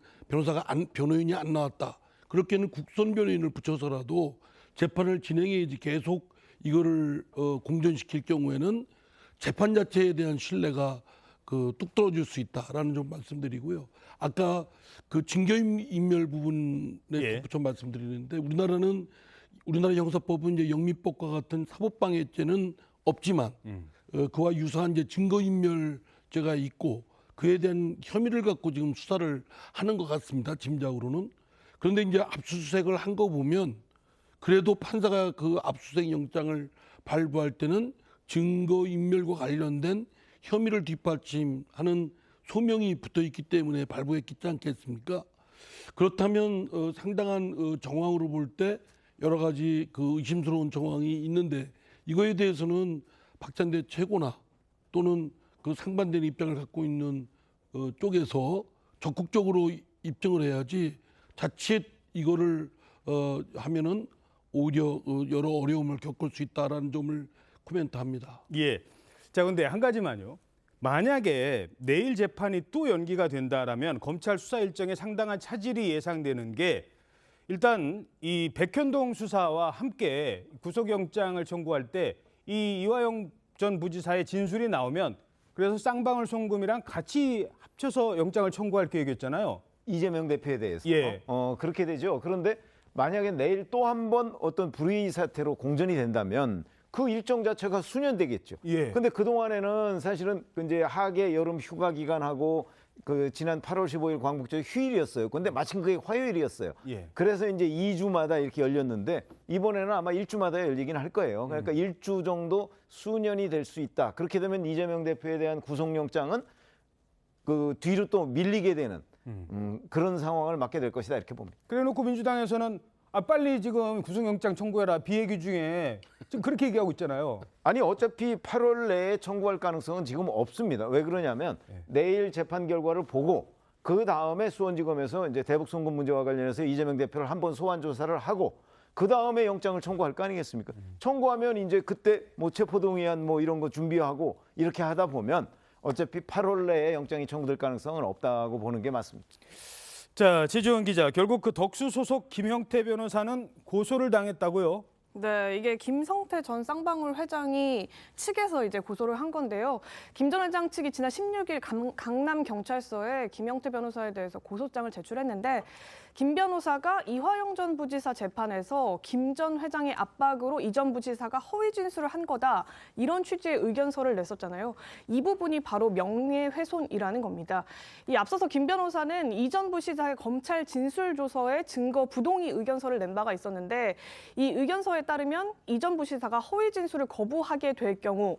변호인이 안 나왔다. 그렇게는 국선 변호인을 붙여서라도 재판을 진행해야지 계속 이거를 공전시킬 경우에는 재판 자체에 대한 신뢰가 뚝 떨어질 수 있다라는 점 말씀드리고요. 아까 그 징계인멸 부분에 좀 말씀드리는데 우리나라 형사법은 이제 영미법과 같은 사법방해죄는 없지만 그와 유사한 이제 증거인멸죄가 있고 그에 대한 혐의를 갖고 지금 수사를 하는 것 같습니다. 짐작으로는. 그런데 이제 압수수색을 한 거 보면 그래도 판사가 그 압수수색 영장을 발부할 때는 증거인멸과 관련된 혐의를 뒷받침하는 소명이 붙어 있기 때문에 발부했지 않겠습니까? 그렇다면 상당한 정황으로 볼 때 여러 가지 그 의심스러운 정황이 있는데 이거에 대해서는 박찬대 최고나 또는 그 상반된 입장을 갖고 있는 쪽에서 적극적으로 입증을 해야지 자칫 이거를 하면은 오히려 여러 어려움을 겪을 수 있다라는 점을 코멘트합니다. 예. 자, 근데 한 가지만요. 만약에 내일 재판이 또 연기가 된다라면 검찰 수사 일정에 상당한 차질이 예상되는 게 일단 이 백현동 수사와 함께 구속영장을 청구할 때 이 이화영 전 부지사의 진술이 나오면 그래서 쌍방울 송금이랑 같이 합쳐서 영장을 청구할 계획이었잖아요. 이재명 대표에 대해서. 예. 그렇게 되죠. 그런데 만약에 내일 또 한 번 어떤 불의 사태로 공전이 된다면 그 일정 자체가 수년되겠죠. 근데 그동안에는 사실은 이제 하계 여름 휴가 기간하고 그 지난 8월 15일 광복절 휴일이었어요. 근데 마침 그게 화요일이었어요. 그래서 이제 2주마다 이렇게 열렸는데 이번에는 아마 1주마다 열리긴 할 거예요. 그러니까 1주 정도 수년이 될 수 있다. 그렇게 되면 이재명 대표에 대한 구속영장은 그 뒤로 또 밀리게 되는 그런 상황을 맞게 될 것이다 이렇게 봅니다. 그래놓고 민주당에서는 빨리 지금 구속영장 청구해라 비얘기 중에 지금 그렇게 얘기하고 있잖아요. 아니 어차피 8월 내에 청구할 가능성은 지금 없습니다. 왜 그러냐면 내일 재판 결과를 보고 그 다음에 수원지검에서 이제 대북 송금 문제와 관련해서 이재명 대표를 한번 소환 조사를 하고 그 다음에 영장을 청구할 거 아니겠습니까? 청구하면 이제 그때 뭐 체포동의안 뭐 이런 거 준비하고 이렇게 하다 보면 어차피 8월 내에 영장이 청구될 가능성은 없다고 보는 게 맞습니다. 자, 지지원 기자, 결국 그 덕수 소속 김형태 변호사는 고소를 당했다고요? 네, 이게 김성태 전 쌍방울 회장이 측에서 이제 고소를 한 건데요. 김 전 회장 측이 지난 16일 강남 경찰서에 김형태 변호사에 대해서 고소장을 제출했는데 김 변호사가 이화영 전 부지사 재판에서 김 전 회장의 압박으로 이 전 부지사가 허위 진술을 한 거다. 이런 취지의 의견서를 냈었잖아요. 이 부분이 바로 명예훼손이라는 겁니다. 이 앞서서 김 변호사는 이 전 부지사의 검찰 진술조서에 증거 부동의 의견서를 낸 바가 있었는데 이 의견서에 따르면 이 전 부지사가 허위 진술을 거부하게 될 경우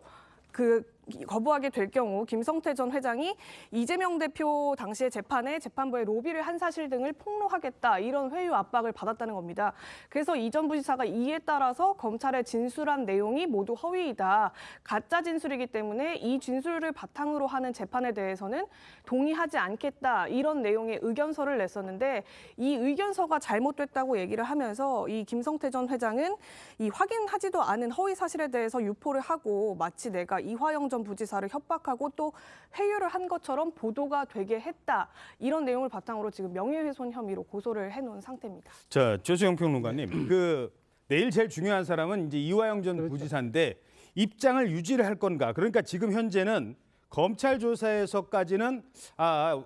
김성태 전 회장이 이재명 대표 당시의 재판에 재판부에 로비를 한 사실 등을 폭로하겠다 이런 회유 압박을 받았다는 겁니다. 그래서 이 전 부지사가 이에 따라서 검찰에 진술한 내용이 모두 허위이다. 가짜 진술이기 때문에 이 진술을 바탕으로 하는 재판에 대해서는 동의하지 않겠다. 이런 내용의 의견서를 냈었는데 이 의견서가 잘못됐다고 얘기를 하면서 이 김성태 전 회장은 이 확인하지도 않은 허위 사실에 대해서 유포를 하고 마치 내가 이화영 전 부지사를 협박하고 또 회유를 한 것처럼 보도가 되게 했다. 이런 내용을 바탕으로 지금 명예훼손 혐의로 고소를 해놓은 상태입니다. 자, 조수영 평론가님, 그 내일 제일 중요한 사람은 이제 이화영 전 부지사인데 입장을 유지를 할 건가? 그러니까 지금 현재는 검찰 조사에서까지는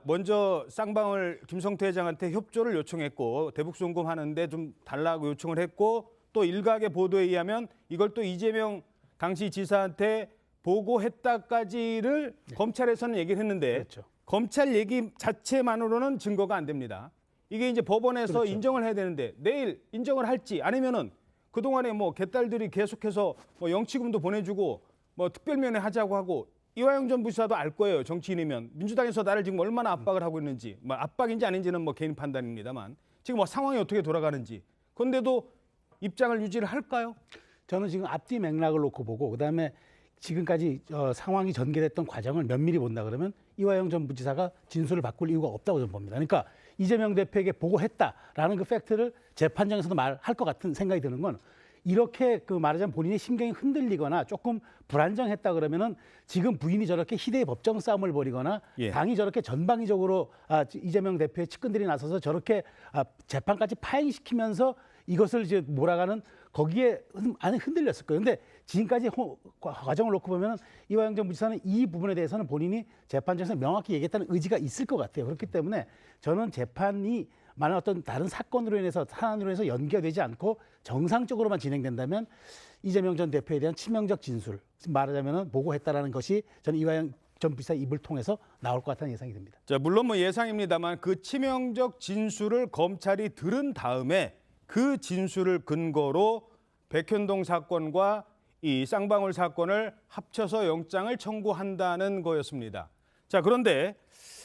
먼저 쌍방울 김성태 회장한테 협조를 요청했고 대북 송금하는데 좀 달라고 요청을 했고 또 일각의 보도에 의하면 이걸 또 이재명 당시 지사한테 보고했다까지를 검찰에서는 얘기를 했는데 검찰 얘기 자체만으로는 증거가 안 됩니다. 이게 이제 법원에서 인정을 해야 되는데 내일 인정을 할지 아니면은 그동안에 뭐 개딸들이 계속해서 뭐 영치금도 보내주고 뭐 특별면회 하자고 하고 이화영 전 부지사도 알 거예요. 정치인이면 민주당에서 나를 지금 얼마나 압박을 하고 있는지 뭐 압박인지 아닌지는 뭐 개인 판단입니다만 지금 상황이 어떻게 돌아가는지. 그런데도 입장을 유지를 할까요? 저는 지금 앞뒤 맥락을 놓고 보고 그다음에 지금까지 상황이 전개됐던 과정을 면밀히 본다 그러면 이화영 전 부지사가 진술을 바꿀 이유가 없다고 저는 봅니다. 그러니까 이재명 대표에게 보고했다라는 그 팩트를 재판장에서도 말할 것 같은 생각이 드는 건 이렇게 말하자면 본인의 심경이 흔들리거나 조금 불안정했다 그러면은 지금 부인이 저렇게 희대의 법정 싸움을 벌이거나 당이 저렇게 전방위적으로 이재명 대표의 측근들이 나서서 저렇게 재판까지 파행시키면서 이것을 이제 몰아가는 거기에 안에 흔들렸을 거예요. 그런데 지금까지 과정을 놓고 보면 이화영 전 부지사는 이 부분에 대해서는 본인이 재판장에서 명확히 얘기했다는 의지가 있을 것 같아요. 그렇기 때문에 저는 재판이 만약 어떤 다른 사건으로 인해서 사안으로 해서 연계되지 않고 정상적으로만 진행된다면 이재명 전 대표에 대한 치명적 진술, 말하자면 보고했다라는 것이 저는 이화영 전 부지사 입을 통해서 나올 것 같다는 예상이 듭니다. 자, 물론 예상입니다만 그 치명적 진술을 검찰이 들은 다음에 그 진술을 근거로 백현동 사건과 이 쌍방울 사건을 합쳐서 영장을 청구한다는 거였습니다. 자, 그런데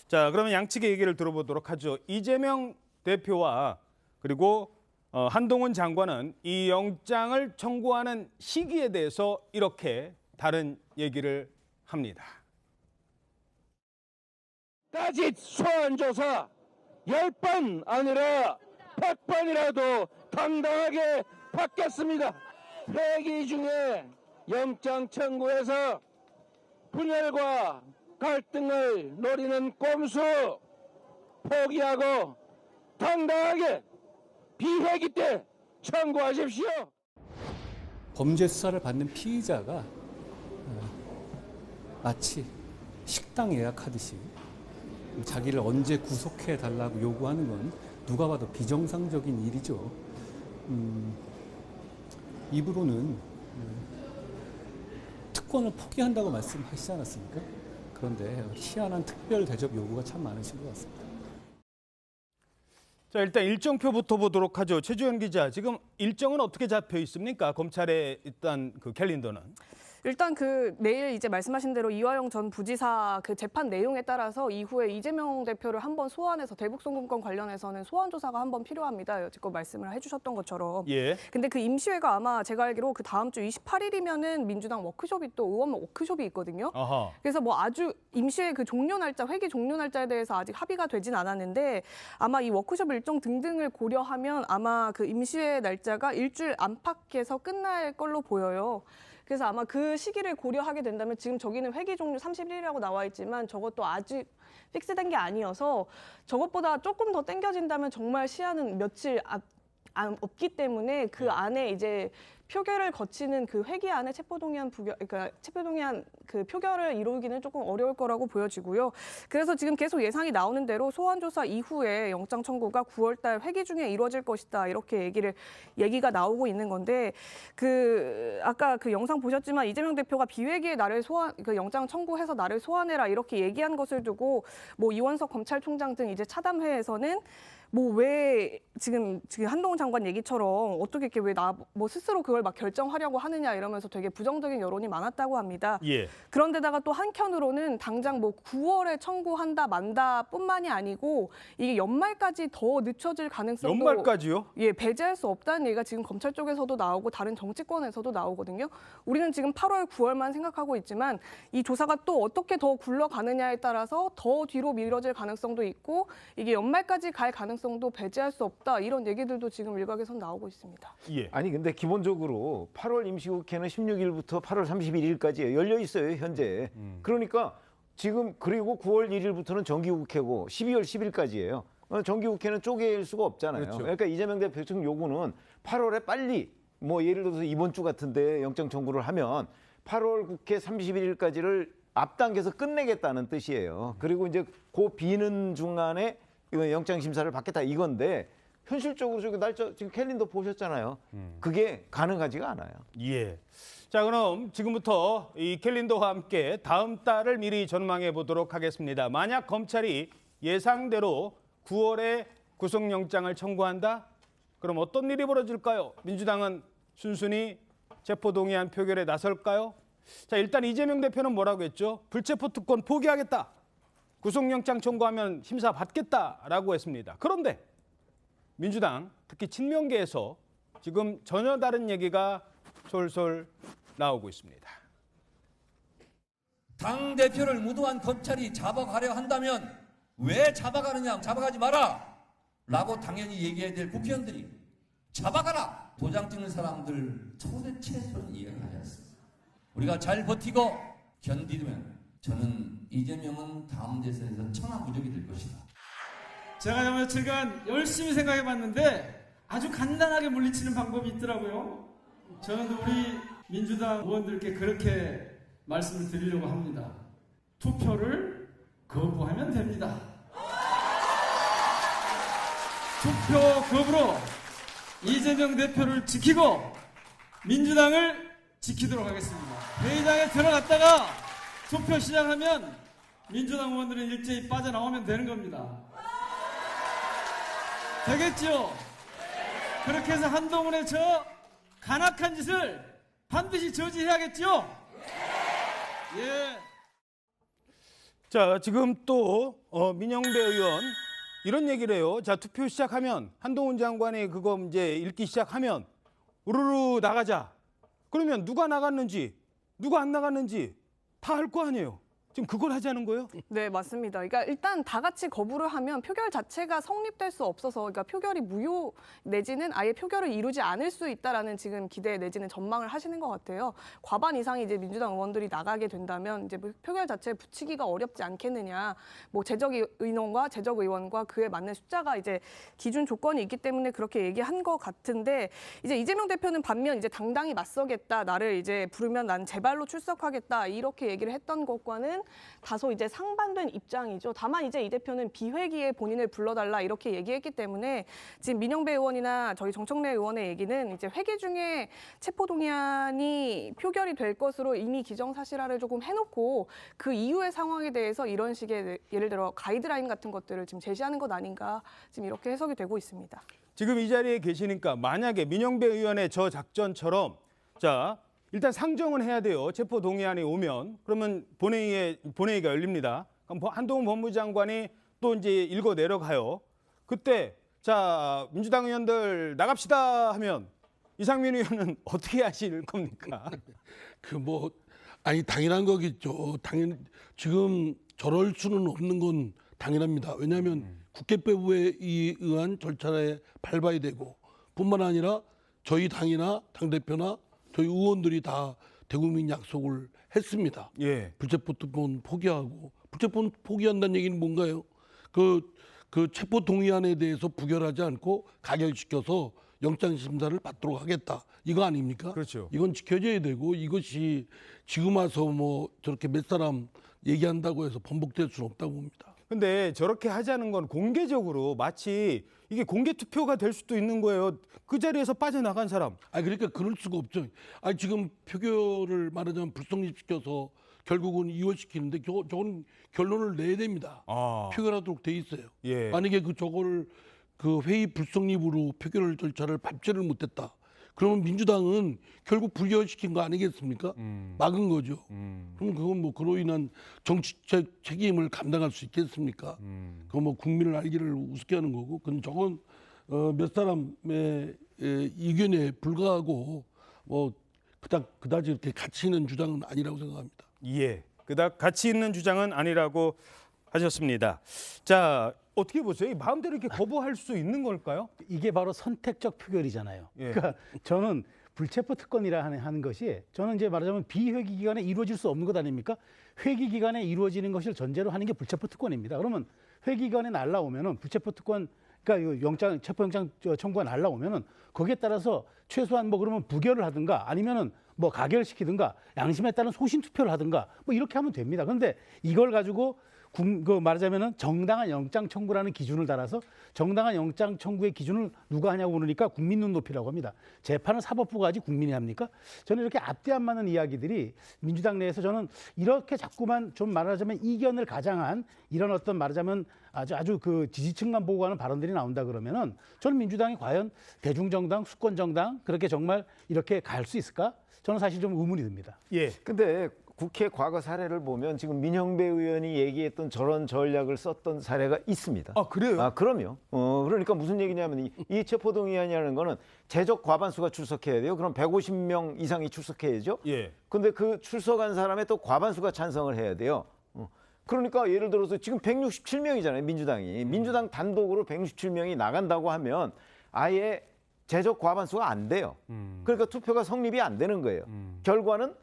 그러면 양측의 얘기를 들어보도록 하죠. 이재명 대표와 그리고 한동훈 장관은 이 영장을 청구하는 시기에 대해서 이렇게 다른 얘기를 합니다. 따짓 소환 조사 10번 아니라 100번이라도 당당하게 받겠습니다. 회기 중에 영장 청구해서 분열과 갈등을 노리는 꼼수 포기하고 당당하게 비회기 때 청구하십시오. 범죄 수사를 받는 피의자가 마치 식당 예약하듯이 자기를 언제 구속해 달라고 요구하는 건 누가 봐도 비정상적인 일이죠. 입으로는 특권을 포기한다고 말씀하시지 않았습니까? 그런데 희한한 특별 대접 요구가 참 많으신 것 같습니다. 자, 일단 일정표부터 보도록 하죠. 최주현 기자, 지금 일정은 어떻게 잡혀 있습니까? 검찰의 일단 그 캘린더는. 일단 내일 이제 말씀하신 대로 이화영 전 부지사 재판 내용에 따라서 이후에 이재명 대표를 한번 소환해서 대북송금권 관련해서는 소환 조사가 한번 필요합니다. 여지껏 말씀을 해주셨던 것처럼. 근데 그 임시회가 아마 제가 알기로 다음 주 28일이면은 민주당 워크숍이 또 의원 워크숍이 있거든요. 그래서 아주 임시회 종료 날짜, 회기 종료 날짜에 대해서 아직 합의가 되진 않았는데 아마 이 워크숍 일정 등등을 고려하면 아마 임시회 날짜가 일주일 안팎에서 끝날 걸로 보여요. 그래서 아마 그 시기를 고려하게 된다면 지금 저기는 회기 종료 31일이라고 나와 있지만 저것도 아직 픽스된 게 아니어서 저것보다 조금 더 당겨진다면 정말 시한은 며칠 없기 때문에 그 안에 이제 표결을 거치는 회기안의 체포동의안 체포동의안 표결을 이루기는 조금 어려울 거라고 보여지고요. 그래서 지금 계속 예상이 나오는 대로 소환조사 이후에 영장 청구가 9월달 회기 중에 이루어질 것이다 이렇게 얘기가 나오고 있는 건데 아까 영상 보셨지만 이재명 대표가 비회기에 나를 영장 청구해서 나를 소환해라 이렇게 얘기한 것을 두고 이원석 검찰총장 등 이제 차담회에서는 왜 지금 한동훈 장관 얘기처럼 어떻게 이렇게 왜 스스로 그걸 결정하려고 하느냐 이러면서 되게 부정적인 여론이 많았다고 합니다. 그런데다가 또 한켠으로는 당장 9월에 청구한다 만다 뿐만이 아니고 이게 연말까지 더 늦춰질 가능성도 연말까지요? 배제할 수 없다는 얘기가 지금 검찰 쪽에서도 나오고 다른 정치권에서도 나오거든요. 우리는 지금 8월, 9월만 생각하고 있지만 이 조사가 또 어떻게 더 굴러가느냐에 따라서 더 뒤로 미뤄질 가능성도 있고 이게 연말까지 갈 가능성도 배제할 수 없다. 이런 얘기들도 지금 일각에서 나오고 있습니다. 아니 근데 기본적으로 8월 임시국회는 16일부터 8월 31일까지 열려 있어요, 현재. 그러니까 지금 그리고 9월 1일부터는 정기국회고 12월 10일까지예요. 정기국회는 쪼개일 수가 없잖아요. 그러니까 이재명 대표 측 요구는 8월에 빨리 예를 들어서 이번 주 같은데 영장 청구를 하면 8월 국회 31일까지를 앞당겨서 끝내겠다는 뜻이에요. 그리고 이제 그 비는 중간에 영장 심사를 받겠다 이건데 현실적으로 저기 날짜 지금 캘린더 보셨잖아요. 그게 가능하지가 않아요. 자, 그럼 지금부터 이 캘린더와 함께 다음 달을 미리 전망해 보도록 하겠습니다. 만약 검찰이 예상대로 9월에 구속영장을 청구한다? 그럼 어떤 일이 벌어질까요? 민주당은 순순히 체포동의안 표결에 나설까요? 자, 일단 이재명 대표는 뭐라고 했죠? 불체포 특권 포기하겠다. 구속영장 청구하면 심사 받겠다라고 했습니다. 그런데 민주당 특히 친명계에서 지금 전혀 다른 얘기가 솔솔 나오고 있습니다. 당대표를 무도한 검찰이 잡아가려 한다면 왜 잡아가느냐, 잡아가지 마라 라고 당연히 얘기해야 될 국회의원들이 잡아가라. 도장 찍는 사람들 도대체 저는 이해가 가지 않습니다. 우리가 잘 버티고 견디면 저는 이재명은 다음 대선에서 천하무적이 될 것이다. 제가 며칠간 열심히 생각해봤는데 아주 간단하게 물리치는 방법이 있더라고요. 저는 우리 민주당 의원들께 그렇게 말씀을 드리려고 합니다. 투표를 거부하면 됩니다. 투표 거부로 이재명 대표를 지키고 민주당을 지키도록 하겠습니다. 회의장에 들어갔다가 투표 시작하면 민주당 의원들은 일제히 빠져나오면 되는 겁니다. 되겠죠? 그렇게 해서 한동훈의 저 간악한 짓을 반드시 저지해야겠죠? 예. 자, 지금 또 민영배 의원 이런 얘기를 해요. 자, 투표 시작하면 한동훈 장관이 그거 이제 읽기 시작하면 우르르 나가자. 그러면 누가 나갔는지 누가 안 나갔는지 다 알 거 아니에요. 지금 그걸 하자는 거예요? 네, 맞습니다. 그러니까 일단 다 같이 거부를 하면 표결 자체가 성립될 수 없어서 그러니까 표결이 무효 내지는 아예 표결을 이루지 않을 수 있다라는 지금 기대 내지는 전망을 하시는 것 같아요. 과반 이상이 이제 민주당 의원들이 나가게 된다면 이제 표결 자체에 붙이기가 어렵지 않겠느냐. 뭐 재적 의원과 재적 의원과 그에 맞는 숫자가 이제 기준 조건이 있기 때문에 그렇게 얘기한 것 같은데 이제 이재명 대표는 반면 이제 당당히 맞서겠다. 나를 이제 부르면 난 제 발로 출석하겠다. 이렇게 얘기를 했던 것과는 다소 이제 상반된 입장이죠. 다만 이제 이 대표는 비회기에 본인을 불러달라 이렇게 얘기했기 때문에 지금 민영배 의원이나 저희 정청래 의원의 얘기는 이제 회기 중에 체포동의안이 표결이 될 것으로 이미 기정사실화를 조금 해놓고 그 이후의 상황에 대해서 이런 식의 예를 들어 가이드라인 같은 것들을 지금 제시하는 것 아닌가 지금 이렇게 해석이 되고 있습니다. 지금 이 자리에 계시니까 만약에 민영배 의원의 저 작전처럼 자 일단 상정은 해야 돼요. 체포동의안이 오면 그러면 본회의가 열립니다. 그럼 한동훈 법무장관이 또 이제 읽어 내려가요. 그때 자 민주당 의원들 나갑시다 하면 이상민 의원은 어떻게 하실 겁니까? 아니 당연한 거겠죠. 지금 저럴 수는 없는 건 당연합니다. 왜냐하면 국회배부에 의한 절차에 밟아야 되고 뿐만 아니라 저희 당이나 당대표나 저희 의원들이 다 대국민 약속을 했습니다. 예. 불체포특권 포기하고 불체포 포기한다는 얘기는 뭔가요? 그 체포 동의안에 대해서 부결하지 않고 가결시켜서 영장 심사를 받도록 하겠다. 이거 아닙니까? 그렇죠. 이건 지켜져야 되고 이것이 지금 와서 뭐 저렇게 몇 사람 얘기한다고 해서 번복될 수는 없다고 봅니다. 근데 저렇게 하자는 건 공개적으로 마치 이게 공개 투표가 될 수도 있는 거예요. 그 자리에서 빠져나간 사람. 그러니까 그럴 수가 없죠. 지금 표결을 말하자면 불성립시켜서 결국은 이월시키는데 저건 결론을 내야 됩니다. 표결하도록 돼 있어요. 예. 만약에 저거를 회의 불성립으로 표결 절차를 밟지를 못했다. 그러면 민주당은 결국 불결시킨 거 아니겠습니까? 막은 거죠. 그럼 그건 뭐 그로 인한 정치적 책임을 감당할 수 있겠습니까? 그건 뭐 국민을 알기를 우습게 하는 거고, 저건 몇 사람의 의견에 불과하고 뭐 그다지 이렇게 가치 있는 주장은 아니라고 생각합니다. 예, 그닥 가치 있는 주장은 아니라고 하셨습니다. 자, 어떻게 보세요? 이 마음대로 이렇게 거부할 수 있는 걸까요? 이게 바로 선택적 표결이잖아요. 예. 그러니까 저는 불체포 특권이라 하는 것이 저는 이제 말하자면 비회기 기간에 이루어질 수 없는 것 아닙니까? 회기 기간에 이루어지는 것을 전제로 하는 게 불체포 특권입니다. 그러면 회기 기간에 날라오면은 불체포 특권 그러니까 체포영장 청구가 날라오면은 거기에 따라서 최소한 뭐 그러면 부결을 하든가 아니면은 뭐 가결시키든가 양심에 따른 소신 투표를 하든가 뭐 이렇게 하면 됩니다. 그런데 이걸 가지고 말하자면은 정당한 영장 청구라는 기준을 달아서 정당한 영장 청구의 기준을 누가 하냐고 물으니까 국민 눈높이라고 합니다. 재판은 사법부가 하지 국민이 합니까? 저는 이렇게 앞뒤 안 맞는 이야기들이 민주당 내에서 저는 이렇게 자꾸만 좀 말하자면 이견을 가장한 이런 어떤 말하자면 아주 그 지지층만 보고 하는 발언들이 나온다 그러면은 저는 민주당이 과연 대중정당, 수권정당 그렇게 정말 이렇게 갈 수 있을까? 저는 사실 좀 의문이 듭니다. 예. 근데 국회 과거 사례를 보면 지금 민형배 의원이 얘기했던 저런 전략을 썼던 사례가 있습니다. 아, 그래요? 아, 그럼요. 그러니까 무슨 얘기냐면 이 체포동의안이라는 거는 재적 과반수가 출석해야 돼요. 그럼 150명 이상이 출석해야죠. 예. 근데 그 출석한 사람의 또 과반수가 찬성을 해야 돼요. 그러니까 예를 들어서 지금 167명이잖아요, 민주당이. 민주당 단독으로 167명이 나간다고 하면 아예 재적 과반수가 안 돼요. 그러니까 투표가 성립이 안 되는 거예요. 결과는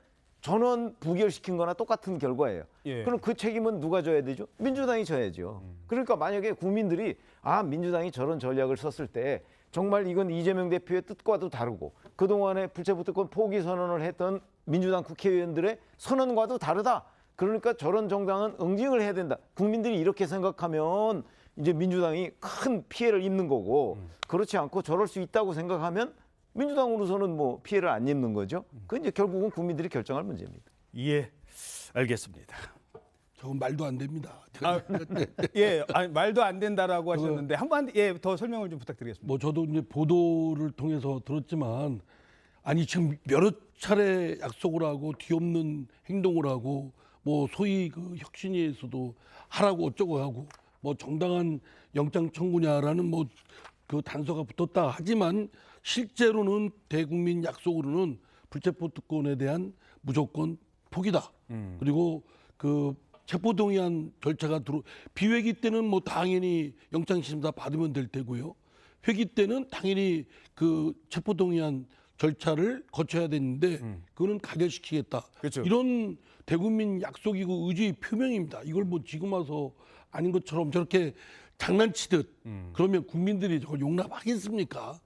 전원 부결시킨 거나 똑같은 결과예요. 예. 그럼 그 책임은 누가 져야 되죠? 민주당이 져야죠. 그러니까 만약에 국민들이 민주당이 저런 전략을 썼을 때 정말 이건 이재명 대표의 뜻과도 다르고 그동안에 불체포특권 포기 선언을 했던 민주당 국회의원들의 선언과도 다르다. 그러니까 저런 정당은 응징을 해야 된다. 국민들이 이렇게 생각하면 이제 민주당이 큰 피해를 입는 거고 그렇지 않고 저럴 수 있다고 생각하면 민주당으로서는 뭐 피해를 안 입는 거죠. 그건 이제 결국은 국민들이 결정할 문제입니다. 예, 알겠습니다. 저건 말도 안 됩니다. 예, 말도 안 된다라고 하셨는데 한번 더 설명을 좀 부탁드리겠습니다. 뭐 저도 이제 보도를 통해서 들었지만 아니 지금 여러 차례 약속을 하고 뒤엎는 행동을 하고 뭐 소위 그 혁신위에서도 하라고 어쩌고 하고 뭐 정당한 영장 청구냐라는 뭐 그 단서가 붙었다 하지만 실제로는 대국민 약속으로는 불체포특권에 대한 무조건 포기다. 그리고 그 체포동의안 절차가 비회기 때는 뭐 당연히 영장심사 받으면 될 테고요. 회기 때는 당연히 그 체포동의안 절차를 거쳐야 되는데 그거는 가결시키겠다. 그렇죠. 이런 대국민 약속이고 의지의 표명입니다. 이걸 뭐 지금 와서 아닌 것처럼 저렇게 장난치듯 그러면 국민들이 저걸 용납하겠습니까?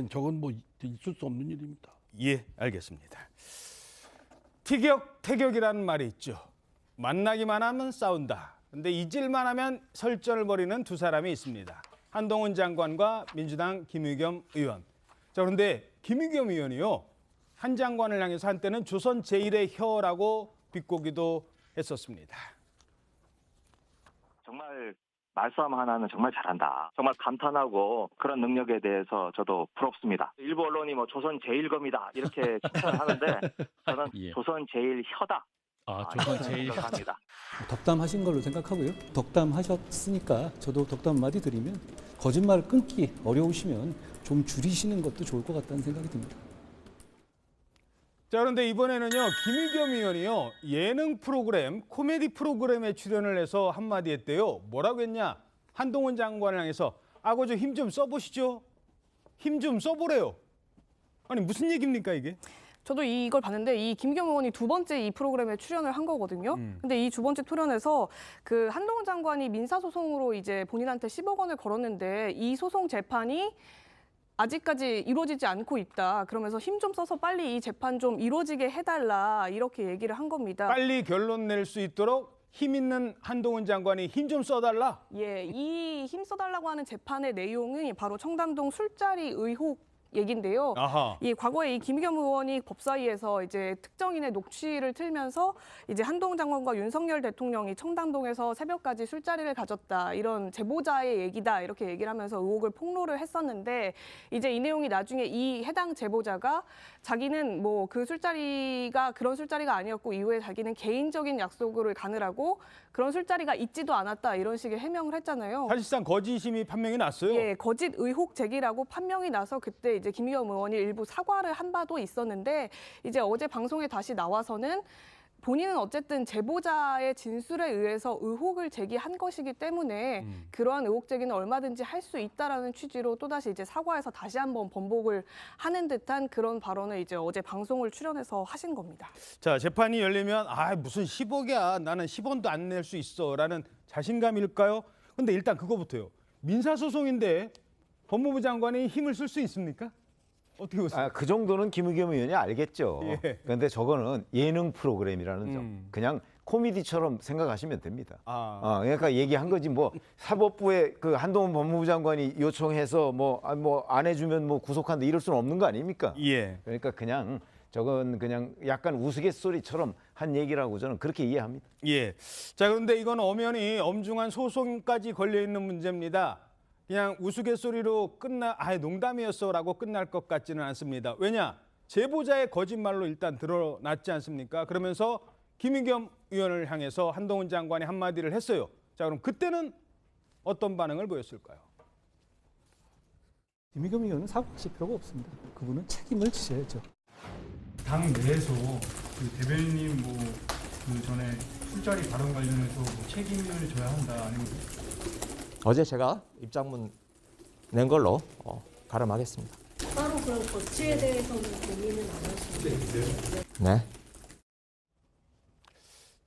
저건 뭐 있을 수 없는 일입니다. 예, 알겠습니다. 티격태격이라는 말이 있죠. 만나기만 하면 싸운다. 근데 잊을만 하면 설전을 벌이는 두 사람이 있습니다. 한동훈 장관과 민주당 김의겸 의원. 자, 그런데 김의겸 의원이요. 한 장관을 향해서 한때는 조선 제1의 혀라고 비꼬기도 했었습니다. 정말 말싸움 하나는 정말 잘한다. 정말 감탄하고 그런 능력에 대해서 저도 부럽습니다. 일부 언론이 뭐 조선 제1검이다 이렇게 칭찬을 하는데 저는 예. 조선 제1혀다. 조선 제일 합니다. 덕담하신 걸로 생각하고요. 덕담하셨으니까 저도 덕담 한마디 드리면 거짓말을 끊기 어려우시면 좀 줄이시는 것도 좋을 것 같다는 생각이 듭니다. 자, 그런데 이번에는요. 김의겸 의원이요. 예능 프로그램, 코미디 프로그램에 출연을 해서 한마디 했대요. 뭐라고 했냐? 한동훈 장관을 향해서 그 저 힘 좀 써보시죠. 힘 좀 써보래요. 아니 무슨 얘기입니까 이게? 저도 이걸 봤는데 이 김의겸 의원이 두 번째 이 프로그램에 출연을 한 거거든요. 근데 이 두 번째 출연에서 그 한동훈 장관이 민사소송으로 이제 본인한테 10억 원을 걸었는데 이 소송 재판이 아직까지 이루어지지 않고 있다. 그러면서 힘 좀 써서 빨리 이 재판 좀 이루어지게 해달라 이렇게 얘기를 한 겁니다. 빨리 결론 낼 수 있도록 힘 있는 한동훈 장관이 힘 좀 써달라? 예, 이 힘 써달라고 하는 재판의 내용이 바로 청담동 술자리 의혹 얘긴데요. 아하. 이 과거에 이 김의겸 의원이 법사위에서 이제 특정인의 녹취를 틀면서 이제 한동훈 장관과 윤석열 대통령이 청담동에서 새벽까지 술자리를 가졌다 이런 제보자의 얘기다 이렇게 얘기를 하면서 의혹을 폭로를 했었는데 이제 이 내용이 나중에 이 해당 제보자가 자기는 뭐 그 술자리가 그런 술자리가 아니었고 이후에 자기는 개인적인 약속을 가느라고 그런 술자리가 있지도 않았다 이런 식의 해명을 했잖아요. 사실상 거짓임이 판명이 났어요. 예, 거짓 의혹 제기라고 판명이 나서 그때 이제 김의겸 의원이 일부 사과를 한 바도 있었는데 이제 어제 방송에 다시 나와서는 본인은 어쨌든 제보자의 진술에 의해서 의혹을 제기한 것이기 때문에 그러한 의혹 제기는 얼마든지 할 수 있다라는 취지로 또다시 이제 사과해서 다시 한번 번복을 하는 듯한 그런 발언을 이제 어제 방송을 출연해서 하신 겁니다. 자, 재판이 열리면 무슨 10억이야. 나는 10원도 안 낼 수 있어라는 자신감일까요? 근데 일단 그거부터요. 민사소송인데 법무부 장관이 힘을 쓸 수 있습니까? 어떻게 보세요? 그 정도는 김의겸 의원이 알겠죠. 예. 그런데 저거는 예능 프로그램이라는 점. 그냥 코미디처럼 생각하시면 됩니다. 그러니까 얘기한 거지 뭐 사법부에 그 한동훈 법무부 장관이 요청해서 뭐 안 해주면 뭐 구속한다 이럴 수는 없는 거 아닙니까? 예. 그러니까 그냥 저건 그냥 약간 우스갯소리처럼 한 얘기라고 저는 그렇게 이해합니다. 예. 자, 그런데 이건 엄연히 엄중한 소송까지 걸려 있는 문제입니다. 그냥 우스갯소리로 농담이었어라고 끝날 것 같지는 않습니다. 왜냐? 제보자의 거짓말로 일단 드러났지 않습니까? 그러면서 김의겸 의원을 향해서 한동훈 장관이 한마디를 했어요. 자, 그럼 그때는 어떤 반응을 보였을까요? 김의겸 의원은 사과하실 필요가 없습니다. 그분은 책임을 지셔야죠. 당 내에서 그 대변인님 그 전에 술자리 발언 관련해서 책임을 져야 한다 아니면 어제 제가 입장문 낸 걸로 가름하겠습니다. 따로 그런 거치에 대해서는 고민은 안 하시나요? 네.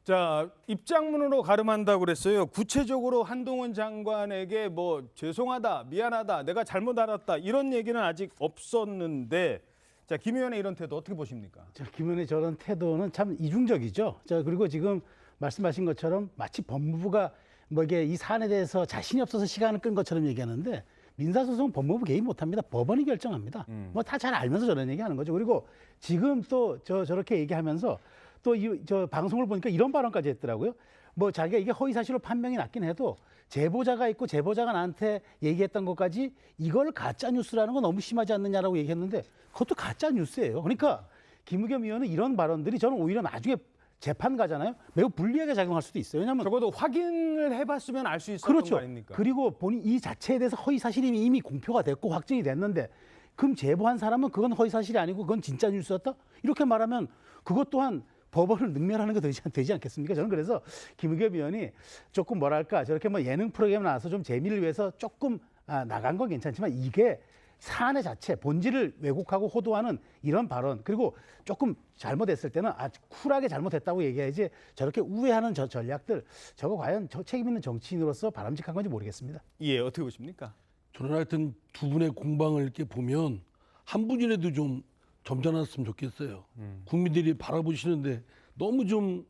자, 입장문으로 가름한다고 그랬어요. 구체적으로 한동훈 장관에게 뭐 죄송하다, 미안하다, 내가 잘못 알았다 이런 얘기는 아직 없었는데 자, 김 의원의 이런 태도 어떻게 보십니까? 자, 김 의원의 저런 태도는 참 이중적이죠. 자, 그리고 지금 말씀하신 것처럼 마치 법무부가 뭐 이게 이 사안에 대해서 자신이 없어서 시간을 끈 것처럼 얘기하는데 민사소송 법무부 개입 못합니다. 법원이 결정합니다. 뭐 다 잘 알면서 저런 얘기하는 거죠. 그리고 지금 또 저렇게 얘기하면서 또 저 방송을 보니까 이런 발언까지 했더라고요. 뭐 자기가 이게 허위 사실로 판명이 났긴 해도 제보자가 있고 제보자가 나한테 얘기했던 것까지 이걸 가짜 뉴스라는 건 너무 심하지 않느냐라고 얘기했는데 그것도 가짜 뉴스예요. 그러니까 김의겸 의원은 이런 발언들이 저는 오히려 나중에 재판 가잖아요. 매우 불리하게 작용할 수도 있어요. 왜냐하면 적어도 확인을 해봤으면 알 수 있었던 그렇죠. 거 아닙니까? 그리고 본인 이 자체에 대해서 허위 사실이 이미 공표가 됐고 확정이 됐는데 그럼 제보한 사람은 그건 허위 사실이 아니고 그건 진짜 뉴스였다? 이렇게 말하면 그것 또한 법원을 능멸하는 게 되지 않겠습니까? 저는 그래서 김의겸 의원이 조금 뭐랄까 저렇게 뭐 예능 프로그램 나와서 좀 재미를 위해서 조금 나간 건 괜찮지만 이게 사안의 자체, 본질을 왜곡하고 호도하는 이런 발언 그리고 조금 잘못했을 때는 쿨하게 잘못했다고 얘기해야지 저렇게 우회하는 저 전략들 저거 과연 책임 있는 정치인으로서 바람직한 건지 모르겠습니다. 예, 어떻게 보십니까? 저는 하여튼 두 분의 공방을 이렇게 보면 한 분이라도 좀 점잖았으면 좋겠어요. 국민들이 바라보시는데 너무 좀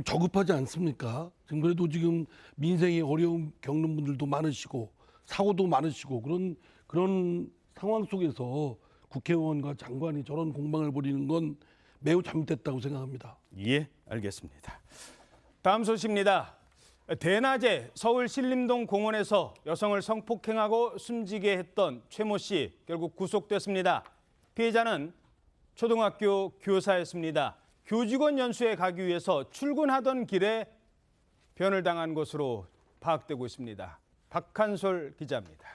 저급하지 않습니까? 지금 그래도 지금 민생에 어려움 겪는 분들도 많으시고 사고도 많으시고 그런 상황 속에서 국회의원과 장관이 저런 공방을 벌이는 건 매우 잘못됐다고 생각합니다. 예, 알겠습니다. 다음 소식입니다. 대낮에 서울 신림동 공원에서 여성을 성폭행하고 숨지게 했던 최모 씨 결국 구속됐습니다. 피해자는 초등학교 교사였습니다. 교직원 연수에 가기 위해서 출근하던 길에 변을 당한 것으로 파악되고 있습니다. 박한솔 기자입니다.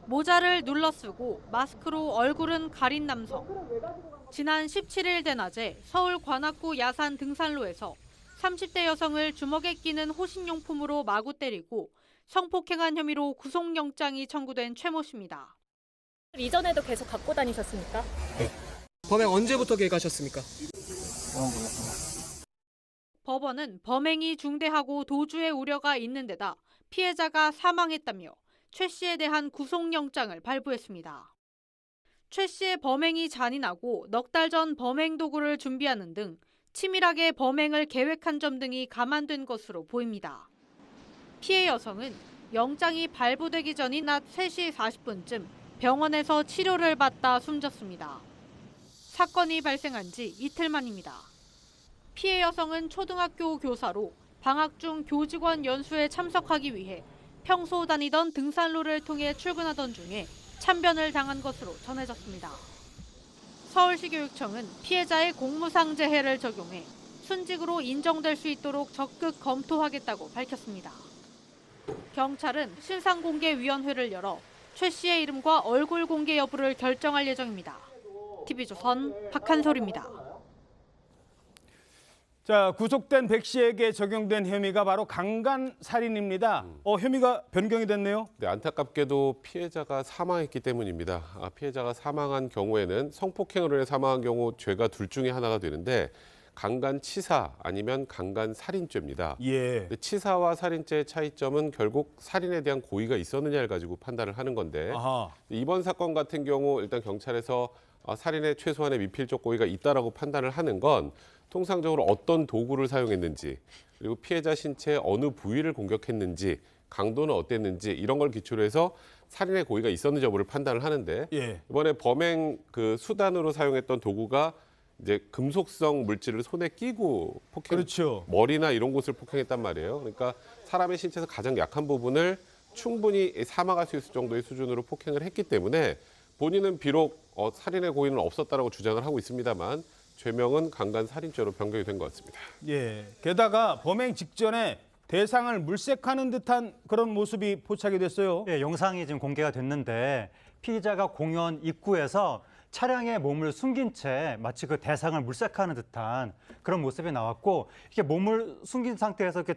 모자를 눌러 쓰고 마스크로 얼굴은 가린 남성. 지난 17일 대낮에 서울 관악구 야산 등산로에서 30대 여성을 주먹에 끼는 호신용품으로 마구 때리고 성폭행한 혐의로 구속영장이 청구된 최모 씨입니다. 이전에도 계속 갖고 다니셨습니까? 네. 범행 언제부터 계획하셨습니까? 법원은 범행이 중대하고 도주의 우려가 있는 데다 피해자가 사망했다며 최 씨에 대한 구속영장을 발부했습니다. 최 씨의 범행이 잔인하고 넉 달 전 범행 도구를 준비하는 등 치밀하게 범행을 계획한 점 등이 감안된 것으로 보입니다. 피해 여성은 영장이 발부되기 전인 낮 3시 40분쯤 병원에서 치료를 받다 숨졌습니다. 사건이 발생한 지 이틀 만입니다. 피해 여성은 초등학교 교사로 방학 중 교직원 연수에 참석하기 위해 평소 다니던 등산로를 통해 출근하던 중에 참변을 당한 것으로 전해졌습니다. 서울시 교육청은 피해자의 공무상재해를 적용해 순직으로 인정될 수 있도록 적극 검토하겠다고 밝혔습니다. 경찰은 신상공개위원회를 열어 최 씨의 이름과 얼굴 공개 여부를 결정할 예정입니다. TV조선 박한솔입니다. 자, 구속된 백 씨에게 적용된 혐의가 바로 강간살인입니다. 혐의가 변경이 됐네요. 네, 안타깝게도 피해자가 사망했기 때문입니다. 피해자가 사망한 경우에는 성폭행으로 인해 사망한 경우 죄가 둘 중에 하나가 되는데 강간치사 아니면 강간살인죄입니다. 예. 치사와 살인죄의 차이점은 결국 살인에 대한 고의가 있었느냐를 가지고 판단을 하는 건데 이번 사건 같은 경우 일단 경찰에서 살인의 최소한의 미필적 고의가 있다라고 판단을 하는 건 통상적으로 어떤 도구를 사용했는지 그리고 피해자 신체의 어느 부위를 공격했는지 강도는 어땠는지 이런 걸 기초로 해서 살인의 고의가 있었는지 여부를 판단을 하는데 이번에 범행 그 수단으로 사용했던 도구가 이제 금속성 물질을 손에 끼고 폭행, 머리나 이런 곳을 폭행했단 말이에요. 그러니까 사람의 신체에서 가장 약한 부분을 충분히 사망할 수 있을 정도의 수준으로 폭행을 했기 때문에 본인은 비록 살인의 고의는 없었다라고 주장을 하고 있습니다만 죄명은 강간 살인죄로 변경이 된 것 같습니다. 예. 게다가 범행 직전에 대상을 물색하는 듯한 그런 모습이 포착이 됐어요. 예, 영상이 지금 공개가 됐는데 피의자가 공연 입구에서 차량에 몸을 숨긴 채 마치 그 대상을 물색하는 듯한 그런 모습이 나왔고, 이렇게 몸을 숨긴 상태에서 이렇게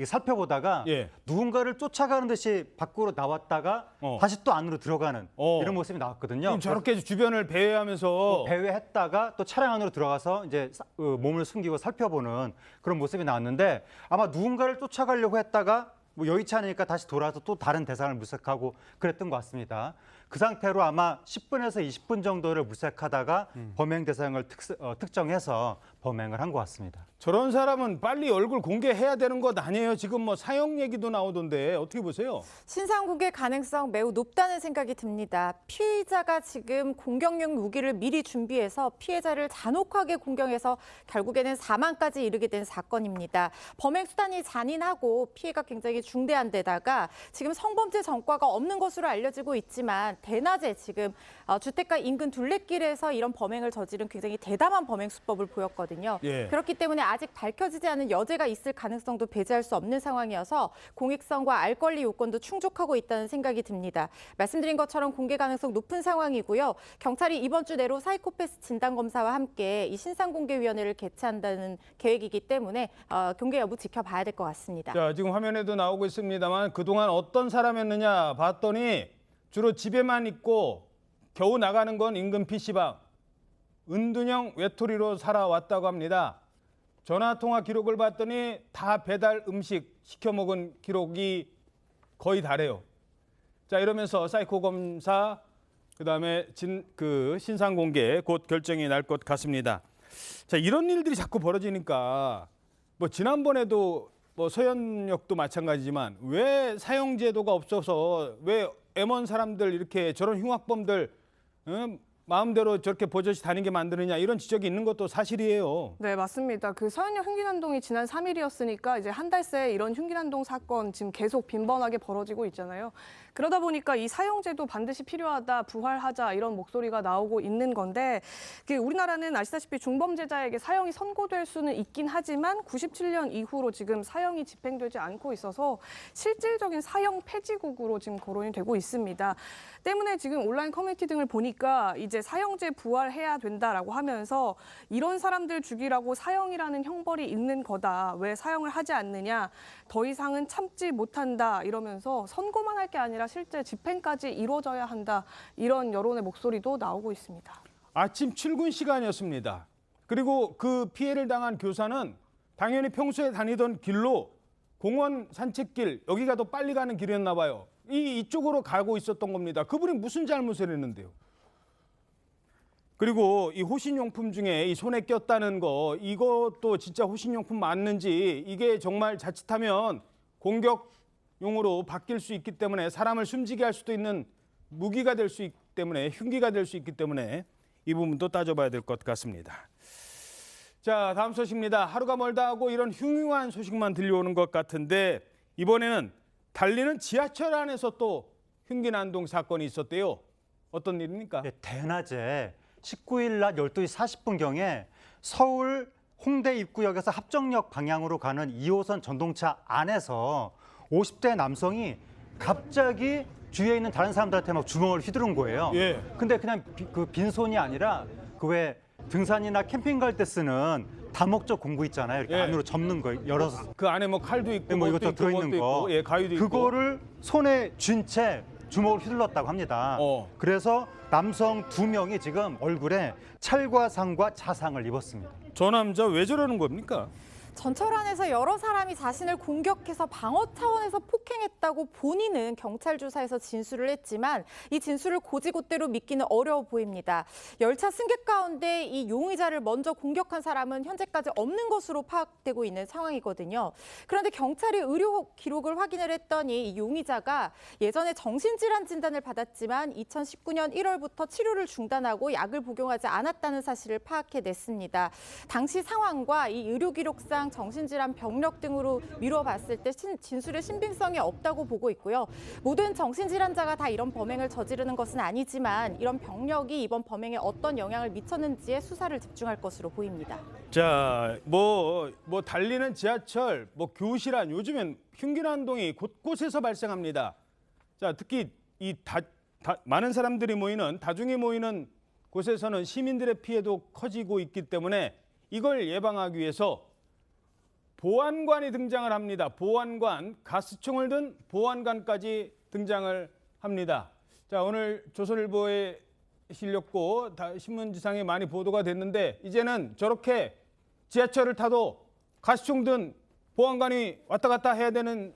살펴보다가 누군가를 쫓아가는 듯이 밖으로 나왔다가 다시 또 안으로 들어가는 이런 모습이 나왔거든요. 저렇게 주변을 배회하면서 배회했다가 또 차량 안으로 들어가서 이제 몸을 숨기고 살펴보는 그런 모습이 나왔는데, 아마 누군가를 쫓아가려고 했다가 뭐 여의치 않으니까 다시 돌아와서 또 다른 대상을 물색하고 그랬던 것 같습니다. 그 상태로 아마 10분에서 20분 정도를 물색하다가 범행 대상을 특정해서 범행을 한 것 같습니다. 저런 사람은 빨리 얼굴 공개해야 되는 것 아니에요? 지금 뭐 사형 얘기도 나오던데 어떻게 보세요? 신상 공개 가능성 매우 높다는 생각이 듭니다. 피의자가 지금 공격용 무기를 미리 준비해서 피해자를 잔혹하게 공격해서 결국에는 사망까지 이르게 된 사건입니다. 범행 수단이 잔인하고 피해가 굉장히 중대한 데다가 지금 성범죄 전과가 없는 것으로 알려지고 있지만 대낮에 지금 주택가 인근 둘레길에서 이런 범행을 저지른 굉장히 대담한 범행 수법을 보였거든요. 그렇기 때문에 아직 밝혀지지 않은 여죄가 있을 가능성도 배제할 수 없는 상황이어서 공익성과 알 권리 요건도 충족하고 있다는 생각이 듭니다. 말씀드린 것처럼 공개 가능성 높은 상황이고요. 경찰이 이번 주 내로 사이코패스 진단검사와 함께 이 신상공개위원회를 개최한다는 계획이기 때문에 공개 여부 지켜봐야 될 것 같습니다. 자, 지금 화면에도 나오고 있습니다만 그동안 어떤 사람이었느냐 봤더니 주로 집에만 있고 겨우 나가는 건 인근 PC방, 은둔형 외톨이로 살아왔다고 합니다. 전화통화 기록을 봤더니 다 배달 음식 시켜 먹은 기록이 거의 다래요. 자, 이러면서 사이코 검사, 그다음에 신상 공개 곧 결정이 날 것 같습니다. 자, 이런 일들이 자꾸 벌어지니까 뭐 지난번에도 뭐 서현역도 마찬가지지만 왜 사형 제도가 없어서 왜 M1 사람들 이렇게 저런 흉악범들 마음대로 저렇게 버젓이 다니게 만드느냐, 이런 지적이 있는 것도 사실이에요. 네, 맞습니다. 그 서현역 흉기난동이 지난 3일이었으니까 이제 한 달 새 이런 흉기난동 사건 지금 계속 빈번하게 벌어지고 있잖아요. 그러다 보니까 이 사형제도 반드시 필요하다, 부활하자 이런 목소리가 나오고 있는 건데, 우리나라는 아시다시피 중범죄자에게 사형이 선고될 수는 있긴 하지만 97년 이후로 지금 사형이 집행되지 않고 있어서 실질적인 사형 폐지국으로 지금 거론이 되고 있습니다. 때문에 지금 온라인 커뮤니티 등을 보니까 이제 사형제 부활해야 된다라고 하면서 이런 사람들 죽이라고 사형이라는 형벌이 있는 거다. 왜 사형을 하지 않느냐. 더 이상은 참지 못한다. 이러면서 선고만 할 게 아니라 실제 집행까지 이루어져야 한다. 이런 여론의 목소리도 나오고 있습니다. 아침 출근 시간이었습니다. 그리고 그 피해를 당한 교사는 당연히 평소에 다니던 길로 공원 산책길, 여기가 더 빨리 가는 길이었나 봐요. 이쪽으로 가고 있었던 겁니다. 그분이 무슨 잘못을 했는데요. 그리고 이 호신용품 중에 이 손에 꼈다는 거, 이것도 진짜 호신용품 맞는지, 이게 정말 자칫하면 공격용으로 바뀔 수 있기 때문에 사람을 숨지게 할 수도 있는 무기가 될 수 있기 때문에, 흉기가 될 수 있기 때문에 이 부분도 따져봐야 될 것 같습니다. 자, 다음 소식입니다. 하루가 멀다 하고 이런 흉흉한 소식만 들려오는 것 같은데, 이번에는 달리는 지하철 안에서 또 흉기난동 사건이 있었대요. 어떤 일입니까? 네, 대낮에 19일 낮 12시 40분경에 서울 홍대 입구역에서 합정역 방향으로 가는 2호선 전동차 안에서 50대 남성이 갑자기 주위에 있는 다른 사람들한테 막 주먹을 휘두른 거예요. 근데 그냥 빈손이 아니라 그 왜 등산이나 캠핑 갈 때 쓰는 다목적 공구 있잖아요. 이렇게 안으로 접는 거 열어서. 그 안에 뭐 칼도 있고 뭐 이것도 들어있는 거. 가위도 있고. 그거를 손에 쥔 채 주먹을 휘둘렀다고 합니다. 그래서 남성 2명이 지금 얼굴에 찰과상과 자상을 입었습니다. 저 남자 왜 저러는 겁니까? 전철 안에서 여러 사람이 자신을 공격해서 방어 차원에서 폭행했다고 본인은 경찰 조사에서 진술을 했지만 이 진술을 고지고대로 믿기는 어려워 보입니다. 열차 승객 가운데 이 용의자를 먼저 공격한 사람은 현재까지 없는 것으로 파악되고 있는 상황이거든요. 그런데 경찰이 의료 기록을 확인을 했더니 이 용의자가 예전에 정신질환 진단을 받았지만 2019년 1월부터 치료를 중단하고 약을 복용하지 않았다는 사실을 파악해냈습니다. 당시 상황과 이 의료 기록상 사망, 정신질환, 병력 등으로 미뤄봤을 때 진술의 신빙성이 없다고 보고 있고요. 모든 정신질환자가 다 이런 범행을 저지르는 것은 아니지만 이런 병력이 이번 범행에 어떤 영향을 미쳤는지에 수사를 집중할 것으로 보입니다. 자, 뭐 달리는 지하철, 뭐 교실 안 요즘엔 흉기 난동이 곳곳에서 발생합니다. 자, 특히 이 많은 사람들이 모이는 다중이 모이는 곳에서는 시민들의 피해도 커지고 있기 때문에 이걸 예방하기 위해서 보안관이 등장을 합니다. 보안관, 가스총을 든 보안관까지 등장을 합니다. 자, 오늘 조선일보에 실렸고 신문지상에 많이 보도가 됐는데 이제는 저렇게 지하철을 타도 가스총 든 보안관이 왔다 갔다 해야 되는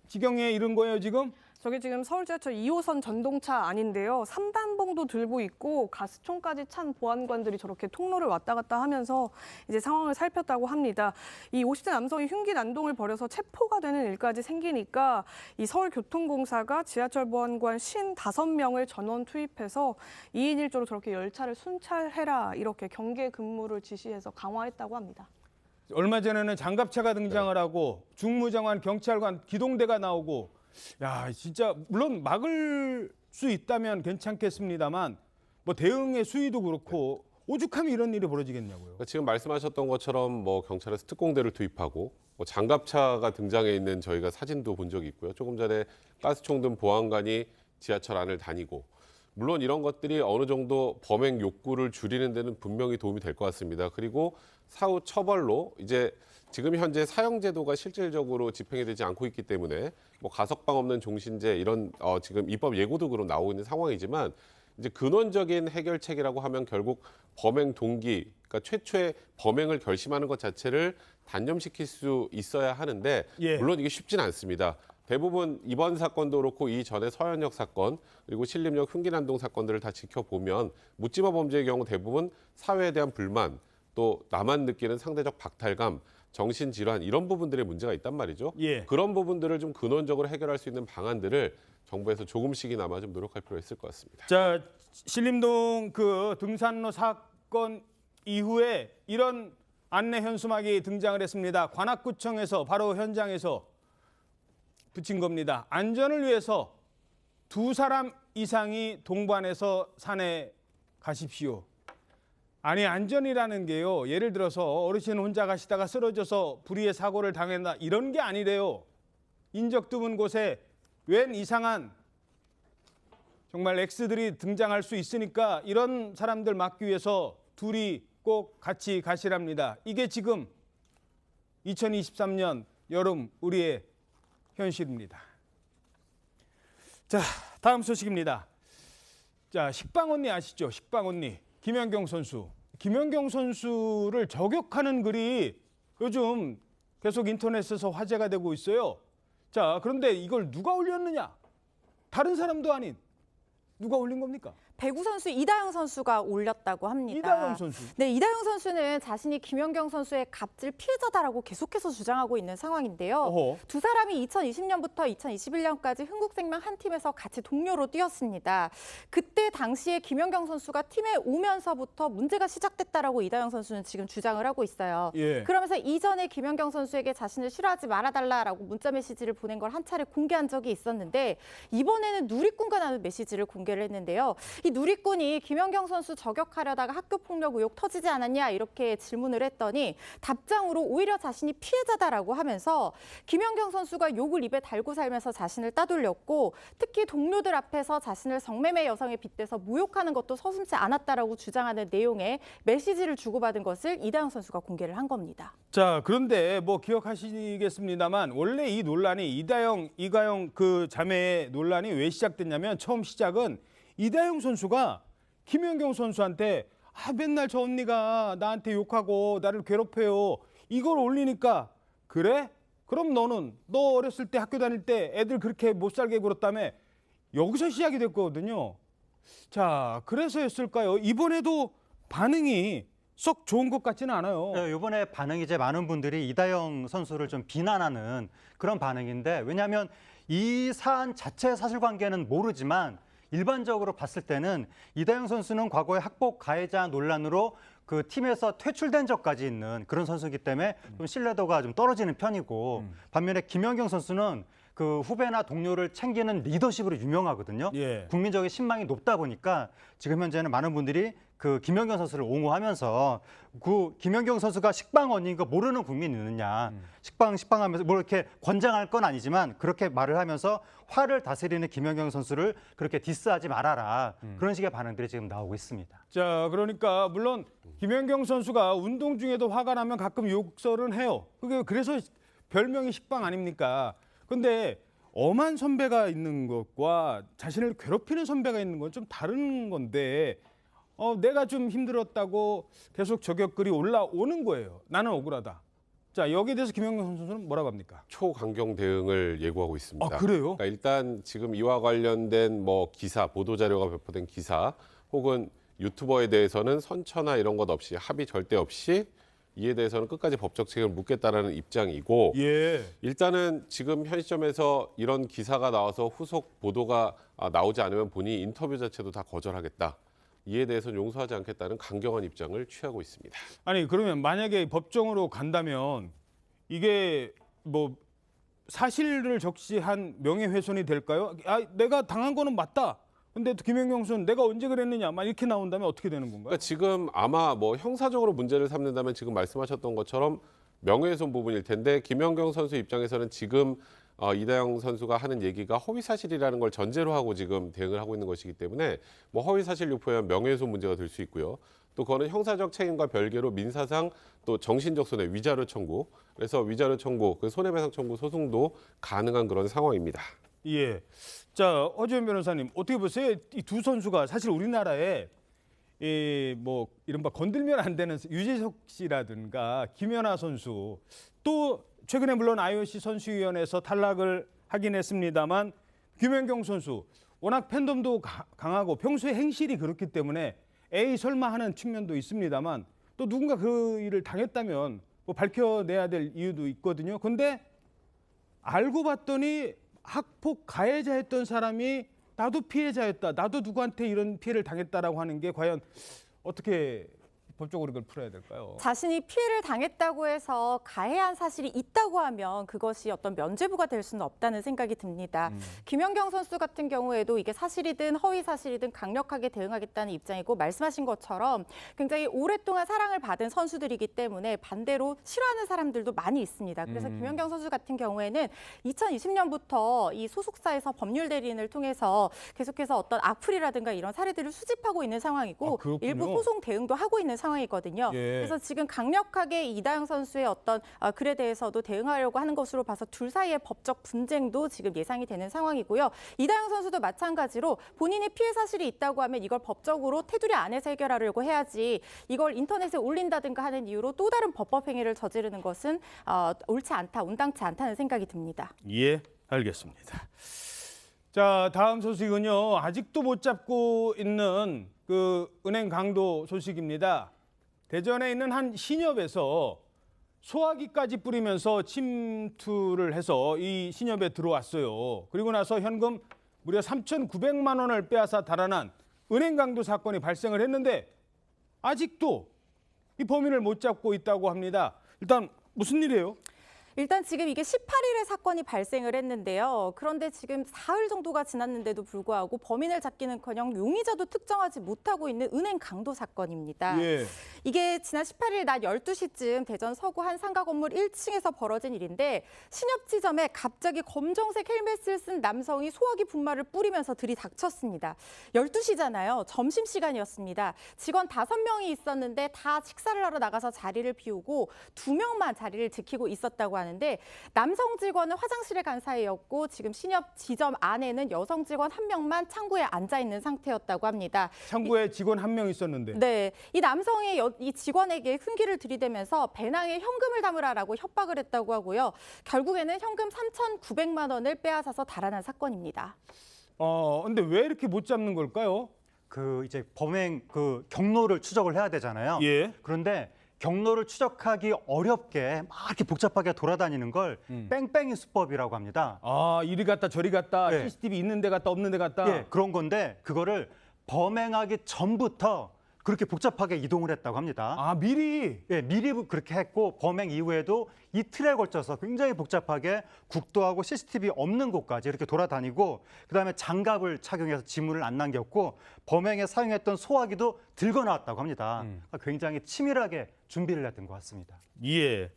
지경에 이른 거예요, 지금? 저게 지금 서울 지하철 2호선 전동차 아닌데요. 3단봉도 들고 있고 가스총까지 찬 보안관들이 저렇게 통로를 왔다 갔다 하면서 이제 상황을 살폈다고 합니다. 이 50대 남성이 흉기 난동을 벌여서 체포가 되는 일까지 생기니까 이 서울교통공사가 지하철 보안관 55명을 전원 투입해서 2인 1조로 저렇게 열차를 순찰해라 이렇게 경계 근무를 지시해서 강화했다고 합니다. 얼마 전에는 장갑차가 등장을 하고 중무장관, 경찰관, 기동대가 나오고 야, 진짜 물론 막을 수 있다면 괜찮겠습니다만 뭐 대응의 수위도 그렇고 오죽하면 이런 일이 벌어지겠냐고요. 그러니까 지금 말씀하셨던 것처럼 뭐 경찰에서 특공대를 투입하고 뭐 장갑차가 등장해 있는 저희가 사진도 본 적이 있고요. 조금 전에 가스총 든 보안관이 지하철 안을 다니고 물론 이런 것들이 어느 정도 범행 욕구를 줄이는 데는 분명히 도움이 될 것 같습니다. 그리고 사후 처벌로 이제 지금 현재 사형제도가 실질적으로 집행이 되지 않고 있기 때문에 뭐 가석방 없는 종신제 이런 지금 입법 예고도 그럼 나오고 있는 상황이지만 이제 근원적인 해결책이라고 하면 결국 범행 동기, 그러니까 최초의 범행을 결심하는 것 자체를 단념시킬 수 있어야 하는데 물론 이게 쉽지는 않습니다. 대부분 이번 사건도 그렇고 이전에 서현역 사건 그리고 신림역 흉기난동 사건들을 다 지켜보면 묻지마 범죄의 경우 대부분 사회에 대한 불만 또 나만 느끼는 상대적 박탈감 정신질환 이런 부분들의 문제가 있단 말이죠. 그런 부분들을 좀 근원적으로 해결할 수 있는 방안들을 정부에서 조금씩이나마 좀 노력할 필요가 있을 것 같습니다. 자, 신림동 그 등산로 사건 이후에 이런 안내 현수막이 등장을 했습니다. 관악구청에서 바로 현장에서 붙인 겁니다. 안전을 위해서 2사람 이상이 동반해서 산에 가십시오. 아니 안전이라는 게요. 예를 들어서 어르신 혼자 가시다가 쓰러져서 불의의 사고를 당했나 이런 게 아니래요. 인적 드문 곳에 웬 이상한 정말 X들이 등장할 수 있으니까 이런 사람들 막기 위해서 둘이 꼭 같이 가시랍니다. 이게 지금 2023년 여름 우리의 현실입니다. 자, 다음 소식입니다. 자, 식빵 언니 아시죠? 식빵 언니. 김연경 선수. 김연경 선수를 저격하는 글이 요즘 계속 인터넷에서 화제가 되고 있어요. 자, 그런데 이걸 누가 올렸느냐? 다른 사람도 아닌 누가 올린 겁니까? 배구 선수 이다영 선수가 올렸다고 합니다. 이다영 선수. 네, 이다영 선수는 자신이 김연경 선수의 갑질 피해자다라고 계속해서 주장하고 있는 상황인데요. 두 사람이 2020년부터 2021년까지 흥국생명 한 팀에서 같이 동료로 뛰었습니다. 그때 당시에 김연경 선수가 팀에 오면서부터 문제가 시작됐다라고 이다영 선수는 지금 주장을 하고 있어요. 그러면서 이전에 김연경 선수에게 자신을 싫어하지 말아달라라고 문자 메시지를 보낸 걸 한 차례 공개한 적이 있었는데 이번에는 누리꾼과라는 메시지를 공개를 했는데요. 이 누리꾼이 김연경 선수 저격하려다가 학교폭력 의혹 터지지 않았냐 이렇게 질문을 했더니 답장으로 오히려 자신이 피해자다라고 하면서 김연경 선수가 욕을 입에 달고 살면서 자신을 따돌렸고 특히 동료들 앞에서 자신을 성매매 여성에 빗대서 모욕하는 것도 서슴지 않았다라고 주장하는 내용의 메시지를 주고받은 것을 이다영 선수가 공개를 한 겁니다. 자, 그런데 뭐 기억하시겠습니다만 원래 이 논란이 이가영 그 자매의 논란이 왜 시작됐냐면 처음 시작은 이다영 선수가 김연경 선수한테 맨날 저 언니가 나한테 욕하고 나를 괴롭혀요. 이걸 올리니까 그래? 그럼 너 어렸을 때 학교 다닐 때 애들 그렇게 못 살게 굴었다며 여기서 시작이 됐거든요. 자, 그래서였을까요? 이번에도 반응이 썩 좋은 것 같지는 않아요. 네, 이번에 반응이 이제 많은 분들이 이다영 선수를 좀 비난하는 그런 반응인데 왜냐하면 이 사안 자체의 사실관계는 모르지만 일반적으로 봤을 때는 이다영 선수는 과거에 학폭 가해자 논란으로 그 팀에서 퇴출된 적까지 있는 그런 선수이기 때문에 좀 신뢰도가 좀 떨어지는 편이고 반면에 김연경 선수는 그 후배나 동료를 챙기는 리더십으로 유명하거든요. 예. 국민적인 신망이 높다 보니까 지금 현재는 많은 분들이 그 김연경 선수를 옹호하면서 그 김연경 선수가 식빵언니인 거 모르는 국민이 있느냐. 식빵하면서 뭐 이렇게 권장할 건 아니지만 그렇게 말을 하면서 화를 다스리는 김연경 선수를 그렇게 디스하지 말아라. 그런 식의 반응들이 지금 나오고 있습니다. 자, 그러니까 물론 김연경 선수가 운동 중에도 화가 나면 가끔 욕설은 해요. 그래서 별명이 식빵 아닙니까? 근데 엄한 선배가 있는 것과 자신을 괴롭히는 선배가 있는 건 좀 다른 건데 내가 좀 힘들었다고 계속 저격글이 올라오는 거예요. 나는 억울하다. 자, 여기에 대해서 김연경 선수는 뭐라고 합니까? 초강경 대응을 예고하고 있습니다. 아, 그래요? 그러니까 일단 지금 이와 관련된 뭐 기사, 보도 자료가 배포된 기사 혹은 유튜버에 대해서는 선처나 이런 것 없이 합의 절대 없이 이에 대해서는 끝까지 법적 책임을 묻겠다라는 입장이고 예. 일단은 지금 현 시점에서 이런 기사가 나와서 후속 보도가 나오지 않으면 본인이 인터뷰 자체도 다 거절하겠다. 이에 대해서는 용서하지 않겠다는 강경한 입장을 취하고 있습니다. 아니 그러면 만약에 법정으로 간다면 이게 뭐 사실을 적시한 명예훼손이 될까요? 내가 당한 거는 맞다. 근데 김연경 선수는 내가 언제 그랬느냐 막 이렇게 나온다면 어떻게 되는 건가요? 그러니까 지금 아마 뭐 형사적으로 문제를 삼는다면 지금 말씀하셨던 것처럼 명예훼손 부분일 텐데 김연경 선수 입장에서는 지금 이다영 선수가 하는 얘기가 허위 사실이라는 걸 전제로 하고 지금 대응을 하고 있는 것이기 때문에 뭐 허위 사실 유포에 명예훼손 문제가 될 수 있고요. 또 그거는 형사적 책임과 별개로 민사상 또 정신적 손해 위자료 청구, 그래서 위자료 청구, 그 손해배상 청구 소송도 가능한 그런 상황입니다. 예. 자, 허지현 변호사님 어떻게 보세요? 이 두 선수가 사실 우리나라에 뭐 이른바 건들면 안 되는 유재석 씨라든가 김연아 선수 또 최근에 물론 IOC 선수위원회에서 탈락을 하긴 했습니다만 김연경 선수 워낙 팬덤도 강하고 평소에 행실이 그렇기 때문에 에이 설마 하는 측면도 있습니다만 또 누군가 그 일을 당했다면 뭐 밝혀내야 될 이유도 있거든요. 근데 알고 봤더니 학폭 가해자였던 사람이 나도 피해자였다. 나도 누구한테 이런 피해를 당했다라고 하는 게 과연 어떻게 법적으로 이걸 풀어야 될까요? 자신이 피해를 당했다고 해서 가해한 사실이 있다고 하면 그것이 어떤 면죄부가 될 수는 없다는 생각이 듭니다. 김연경 선수 같은 경우에도 이게 사실이든 허위 사실이든 강력하게 대응하겠다는 입장이고 말씀하신 것처럼 굉장히 오랫동안 사랑을 받은 선수들이기 때문에 반대로 싫어하는 사람들도 많이 있습니다. 그래서 김연경 선수 같은 경우에는 2020년부터 이 소속사에서 법률 대리인을 통해서 계속해서 어떤 악플이라든가 이런 사례들을 수집하고 있는 상황이고 일부 소송 대응도 하고 있는 상황이거든요. 예. 그래서 지금 강력하게 이다영 선수의 어떤 글에 대해서도 대응하려고 하는 것으로 봐서 둘 사이의 법적 분쟁도 지금 예상이 되는 상황이고요. 이다영 선수도 마찬가지로 본인이 피해 사실이 있다고 하면 이걸 법적으로 테두리 안에서 해결하려고 해야지 이걸 인터넷에 올린다든가 하는 이유로 또 다른 법법 행위를 저지르는 것은 옳지 않다, 온당치 않다는 생각이 듭니다. 예, 알겠습니다. 자, 다음 소식은요. 아직도 못 잡고 있는 그 은행 강도 소식입니다. 대전에 있는 한 신협에서 소화기까지 뿌리면서 침투를 해서 이 신협에 들어왔어요. 그리고 나서 현금 무려 3,900만 원을 빼앗아 달아난 은행 강도 사건이 발생을 했는데 아직도 이 범인을 못 잡고 있다고 합니다. 일단 무슨 일이에요? 일단 지금 이게 18일에 사건이 발생을 했는데요. 그런데 지금 사흘 정도가 지났는데도 불구하고 범인을 잡기는커녕 용의자도 특정하지 못하고 있는 은행 강도 사건입니다. 예. 이게 지난 18일 낮 12시쯤 대전 서구 한 상가 건물 1층에서 벌어진 일인데 신협 지점에 갑자기 검정색 헬멧을 쓴 남성이 소화기 분말을 뿌리면서 들이닥쳤습니다. 12시잖아요. 점심시간이었습니다. 직원 5명이 있었는데 다 식사를 하러 나가서 자리를 비우고 2명만 자리를 지키고 있었다고 하는데 남성 직원은 화장실에 간 사이였고 지금 신협 지점 안에는 여성 직원 1명만 창구에 앉아 있는 상태였다고 합니다. 창구에 직원 1명 있었는데. 네, 이 남성이 이 직원에게 흉기를 들이대면서 배낭에 현금을 담으라라고 협박을 했다고 하고요. 결국에는 현금 3,900만 원을 빼앗아서 달아난 사건입니다. 근데 왜 이렇게 못 잡는 걸까요? 그 이제 범행 그 경로를 추적을 해야 되잖아요. 예. 그런데 경로를 추적하기 어렵게 막 이렇게 복잡하게 돌아다니는 걸 뺑뺑이 수법이라고 합니다. 이리 갔다 저리 갔다 네. CCTV 있는 데 갔다 없는 데 갔다. 예, 그런 건데 그거를 범행하기 전부터 그렇게 복잡하게 이동을 했다고 합니다. 아, 미리? 예, 미리 그렇게 했고 범행 이후에도 이틀에 걸쳐서 굉장히 복잡하게 국도하고 CCTV 없는 곳까지 이렇게 돌아다니고 그다음에 장갑을 착용해서 지문을 안 남겼고 범행에 사용했던 소화기도 들고 나왔다고 합니다. 그러니까 굉장히 치밀하게 준비를 했던 것 같습니다. 예.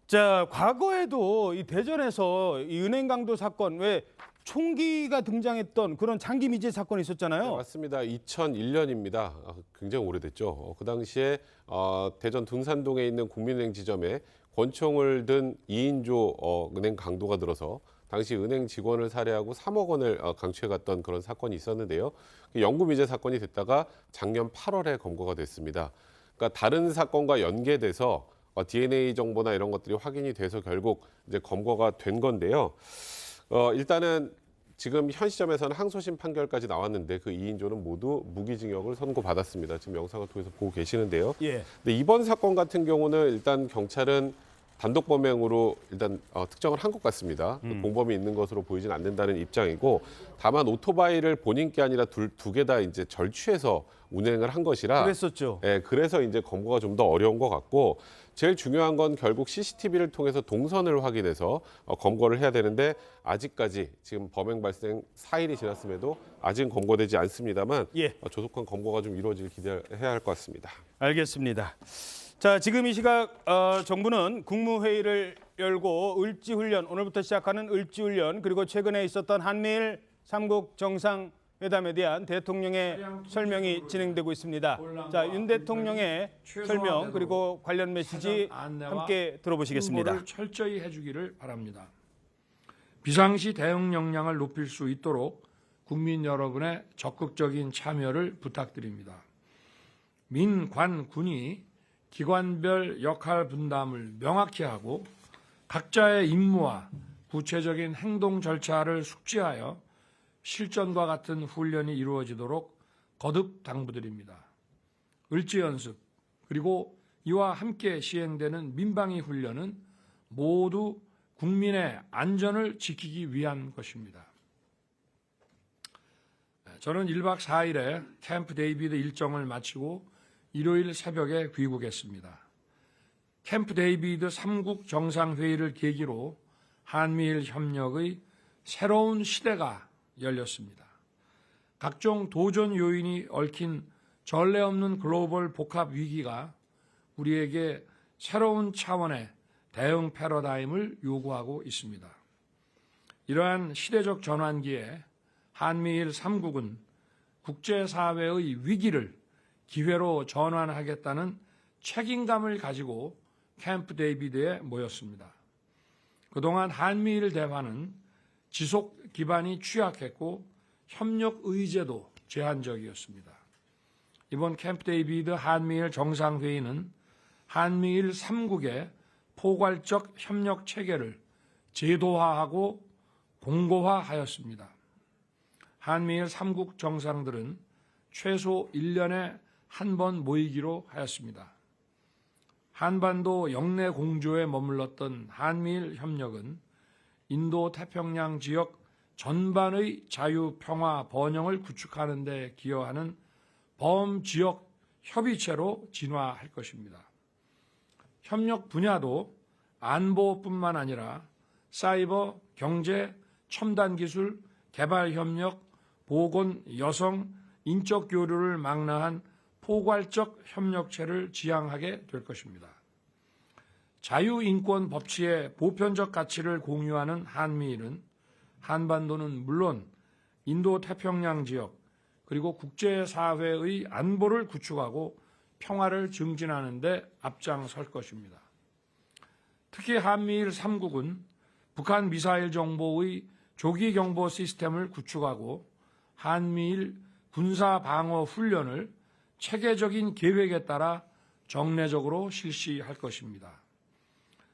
자, 과거에도 이 대전에서 이 은행 강도 사건 왜 총기가 등장했던 그런 장기 미제 사건이 있었잖아요. 네, 맞습니다. 2001년입니다. 굉장히 오래됐죠. 그 당시에 대전 등산동에 있는 국민은행 지점에 권총을 든 2인조 은행 강도가 들어서 당시 은행 직원을 살해하고 3억 원을 강취해갔던 그런 사건이 있었는데요. 영구 미제 사건이 됐다가 작년 8월에 검거가 됐습니다. 그러니까 다른 사건과 연계돼서 DNA 정보나 이런 것들이 확인이 돼서 결국 이제 검거가 된 건데요. 일단은 지금 현 시점에서는 항소심 판결까지 나왔는데 그 2인조는 모두 무기징역을 선고받았습니다. 지금 영상을 통해서 보고 계시는데요. 예. 근데 이번 사건 같은 경우는 일단 경찰은 단독 범행으로 일단 특정을 한 것 같습니다. 공범이 있는 것으로 보이진 않는다는 입장이고 다만 오토바이를 본인 게 아니라 두 개 다 이제 절취해서 운행을 한 것이라 그랬었죠. 예, 그래서 이제 검거가 좀 더 어려운 것 같고 제일 중요한 건 결국 CCTV를 통해서 동선을 확인해서 검거를 해야 되는데 아직까지 지금 범행 발생 4일이 지났음에도 아직은 검거되지 않습니다만 예. 조속한 검거가 좀 이루어질 기대해야 할 것 같습니다. 알겠습니다. 자, 지금 이 시각 정부는 국무회의를 열고 을지훈련, 오늘부터 시작하는 을지훈련 그리고 최근에 있었던 한미일 3국 정상회담에 대한 대통령의 설명이 진행되고 있습니다. 자, 윤 대통령의 설명 그리고 관련 메시지 함께 들어보시겠습니다. 홍보를 철저히 해주기를 바랍니다. 비상시 대응 역량을 높일 수 있도록 국민 여러분의 적극적인 참여를 부탁드립니다. 민, 관, 군이 기관별 역할 분담을 명확히 하고 각자의 임무와 구체적인 행동 절차를 숙지하여 실전과 같은 훈련이 이루어지도록 거듭 당부드립니다. 을지연습 그리고 이와 함께 시행되는 민방위 훈련은 모두 국민의 안전을 지키기 위한 것입니다. 저는 1박 4일의 캠프 데이비드 일정을 마치고 일요일 새벽에 귀국했습니다. 캠프 데이비드 3국 정상회의를 계기로 한미일 협력의 새로운 시대가 열렸습니다. 각종 도전 요인이 얽힌 전례 없는 글로벌 복합 위기가 우리에게 새로운 차원의 대응 패러다임을 요구하고 있습니다. 이러한 시대적 전환기에 한미일 3국은 국제사회의 위기를 기회로 전환하겠다는 책임감을 가지고 캠프 데이비드에 모였습니다. 그동안 한미일 대화는 지속 기반이 취약했고 협력 의제도 제한적이었습니다. 이번 캠프 데이비드 한미일 정상회의는 한미일 3국의 포괄적 협력 체계를 제도화하고 공고화하였습니다. 한미일 3국 정상들은 최소 1년에 한 번 모이기로 하였습니다. 한반도 영내 공조에 머물렀던 한미일 협력은 인도 태평양 지역 전반의 자유, 평화, 번영을 구축하는 데 기여하는 범지역 협의체로 진화할 것입니다. 협력 분야도 안보뿐만 아니라 사이버, 경제, 첨단 기술, 개발 협력, 보건, 여성, 인적 교류를 망라한 포괄적 협력체를 지향하게 될 것입니다. 자유인권 법치의 보편적 가치를 공유하는 한미일은 한반도는 물론 인도 태평양 지역 그리고 국제사회의 안보를 구축하고 평화를 증진하는 데 앞장설 것입니다. 특히 한미일 3국은 북한 미사일 정보의 조기 경보 시스템을 구축하고 한미일 군사 방어 훈련을 체계적인 계획에 따라 정례적으로 실시할 것입니다.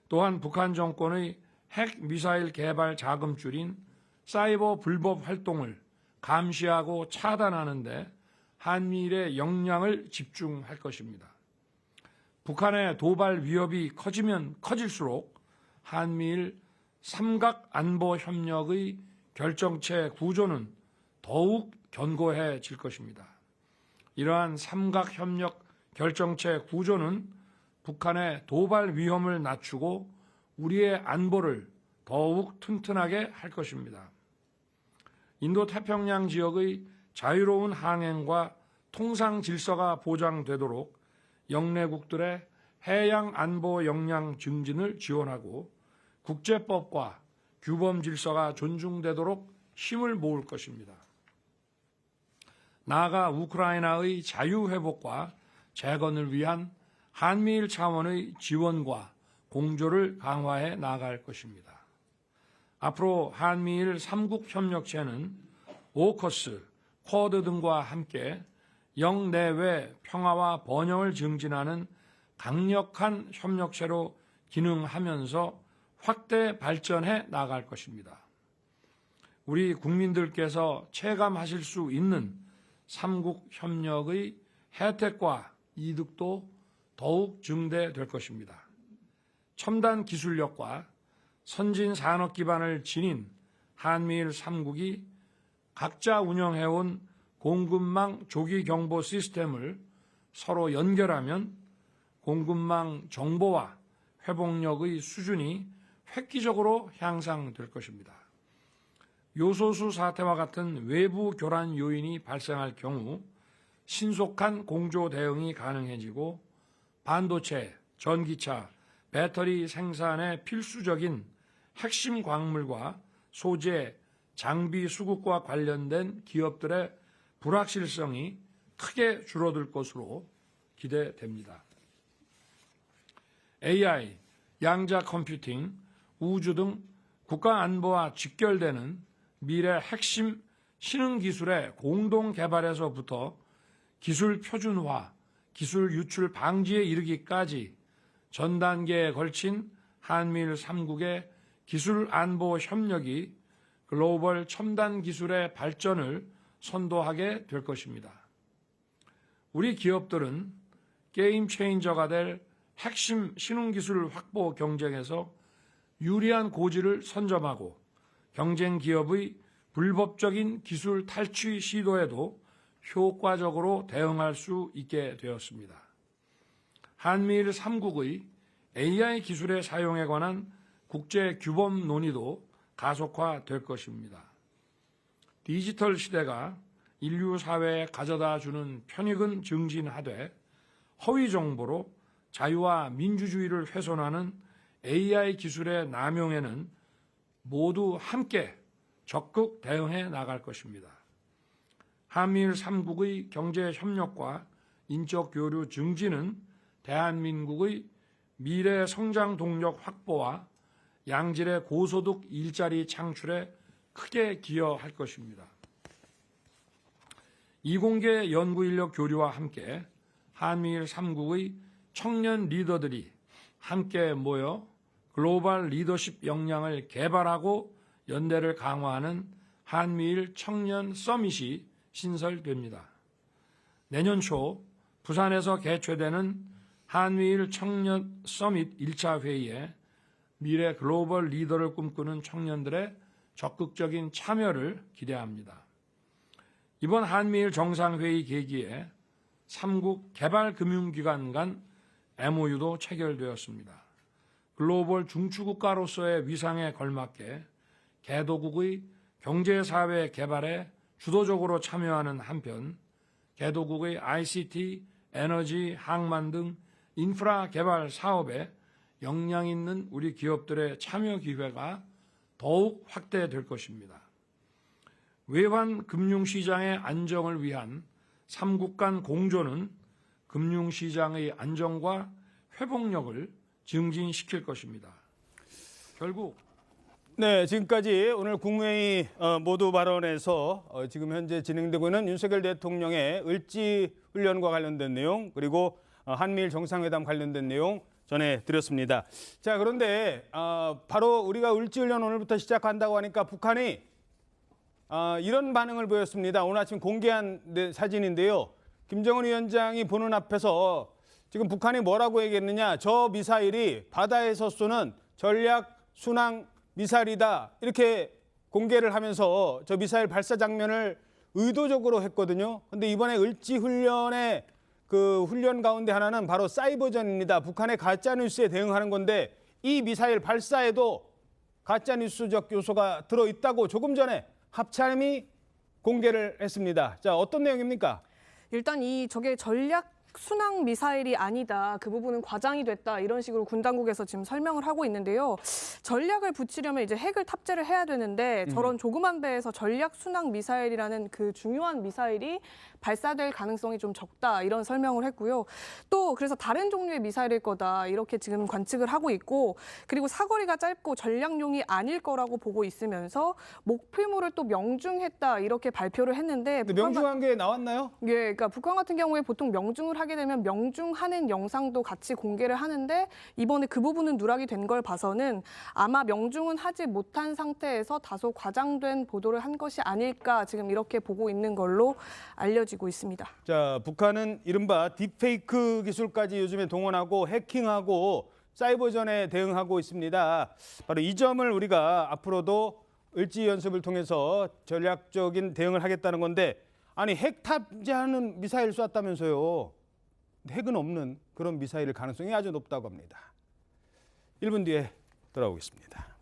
또한 북한 정권의 핵 미사일 개발 자금줄인 사이버 불법 활동을 감시하고 차단하는 데 한미일의 역량을 집중할 것입니다. 북한의 도발 위협이 커지면 커질수록 한미일 삼각 안보 협력의 결정체 구조는 더욱 견고해질 것입니다. 이러한 삼각협력 결정체 구조는 북한의 도발 위험을 낮추고 우리의 안보를 더욱 튼튼하게 할 것입니다. 인도태평양 지역의 자유로운 항행과 통상 질서가 보장되도록 영내국들의 해양 안보 역량 증진을 지원하고 국제법과 규범 질서가 존중되도록 힘을 모을 것입니다. 나아가 우크라이나의 자유회복과 재건을 위한 한미일 차원의 지원과 공조를 강화해 나아갈 것입니다. 앞으로 한미일 3국 협력체는 오커스, 쿼드 등과 함께 영내외 평화와 번영을 증진하는 강력한 협력체로 기능하면서 확대 발전해 나갈 것입니다. 우리 국민들께서 체감하실 수 있는 3국 협력의 혜택과 이득도 더욱 증대될 것입니다. 첨단 기술력과 선진 산업 기반을 지닌 한미일 3국이 각자 운영해온 공급망 조기 경보 시스템을 서로 연결하면 공급망 정보와 회복력의 수준이 획기적으로 향상될 것입니다. 요소수 사태와 같은 외부 교란 요인이 발생할 경우 신속한 공조 대응이 가능해지고 반도체, 전기차, 배터리 생산에 필수적인 핵심 광물과 소재, 장비 수급과 관련된 기업들의 불확실성이 크게 줄어들 것으로 기대됩니다. AI, 양자 컴퓨팅, 우주 등 국가 안보와 직결되는 미래 핵심 신흥 기술의 공동 개발에서부터 기술 표준화, 기술 유출 방지에 이르기까지 전 단계에 걸친 한미일 3국의 기술 안보 협력이 글로벌 첨단 기술의 발전을 선도하게 될 것입니다. 우리 기업들은 게임 체인저가 될 핵심 신흥기술 확보 경쟁에서 유리한 고지를 선점하고 경쟁 기업의 불법적인 기술 탈취 시도에도 효과적으로 대응할 수 있게 되었습니다. 한미일 3국의 AI 기술의 사용에 관한 국제 규범 논의도 가속화될 것입니다. 디지털 시대가 인류 사회에 가져다 주는 편익은 증진하되 허위 정보로 자유와 민주주의를 훼손하는 AI 기술의 남용에는 모두 함께 적극 대응해 나갈 것입니다. 한미일 3국의 경제 협력과 인적 교류 증진은 대한민국의 미래 성장 동력 확보와 양질의 고소득 일자리 창출에 크게 기여할 것입니다. 이공계 연구 인력 교류와 함께 한미일 3국의 청년 리더들이 함께 모여 글로벌 리더십 역량을 개발하고 연대를 강화하는 한미일 청년 서밋이 신설됩니다. 내년 초 부산에서 개최되는 한미일 청년 서밋 1차 회의에 미래 글로벌 리더를 꿈꾸는 청년들의 적극적인 참여를 기대합니다. 이번 한미일 정상회의 계기에 3국 개발금융기관 간 MOU도 체결되었습니다. 글로벌 중추국가로서의 위상에 걸맞게 개도국의 경제사회 개발에 주도적으로 참여하는 한편 개도국의 ICT, 에너지, 항만 등 인프라 개발 사업에 역량 있는 우리 기업들의 참여 기회가 더욱 확대될 것입니다. 외환 금융시장의 안정을 위한 3국 간 공조는 금융시장의 안정과 회복력을 증진시킬 것입니다. 결국 네, 지금까지 오늘 국무회의 모두 발언에서 지금 현재 진행되고 있는 윤석열 대통령의 을지훈련과 관련된 내용 그리고 한미일 정상회담 관련된 내용 전해드렸습니다. 자, 그런데 바로 우리가 을지훈련 오늘부터 시작한다고 하니까 북한이 이런 반응을 보였습니다. 오늘 아침 공개한 사진인데요. 김정은 위원장이 보는 앞에서 지금 북한이 뭐라고 얘기했느냐. 저 미사일이 바다에서 쏘는 전략 순항 미사일이다. 이렇게 공개를 하면서 저 미사일 발사 장면을 의도적으로 했거든요. 근데 이번에 을지 훈련의 그 훈련 가운데 하나는 바로 사이버전입니다. 북한의 가짜 뉴스에 대응하는 건데 이 미사일 발사에도 가짜 뉴스적 요소가 들어 있다고 조금 전에 합참이 공개를 했습니다. 자, 어떤 내용입니까? 일단 저게 전략 순항 미사일이 아니다. 그 부분은 과장이 됐다. 이런 식으로 군 당국에서 지금 설명을 하고 있는데요. 전략을 붙이려면 이제 핵을 탑재를 해야 되는데 저런 조그만 배에서 전략 순항 미사일이라는 그 중요한 미사일이 발사될 가능성이 좀 적다. 이런 설명을 했고요. 또 그래서 다른 종류의 미사일일 거다. 이렇게 지금 관측을 하고 있고 그리고 사거리가 짧고 전략용이 아닐 거라고 보고 있으면서 목표물을 또 명중했다. 이렇게 발표를 했는데 명중한 게 나왔나요? 예, 그러니까 북한 같은 경우에 보통 명중을 하게 되면 명중하는 영상도 같이 공개를 하는데 이번에 그 부분은 누락이 된 걸 봐서는 아마 명중은 하지 못한 상태에서 다소 과장된 보도를 한 것이 아닐까 지금 이렇게 보고 있는 걸로 알려지고 있습니다. 자, 북한은 이른바 딥페이크 기술까지 요즘에 동원하고 해킹하고 사이버전에 대응하고 있습니다. 바로 이 점을 우리가 앞으로도 을지 연습을 통해서 전략적인 대응을 하겠다는 건데 아니 핵 탑재하는 미사일 쐈다면서요. 핵은 없는 그런 미사일 가능성이 아주 높다고 합니다. 1분 뒤에 돌아오겠습니다.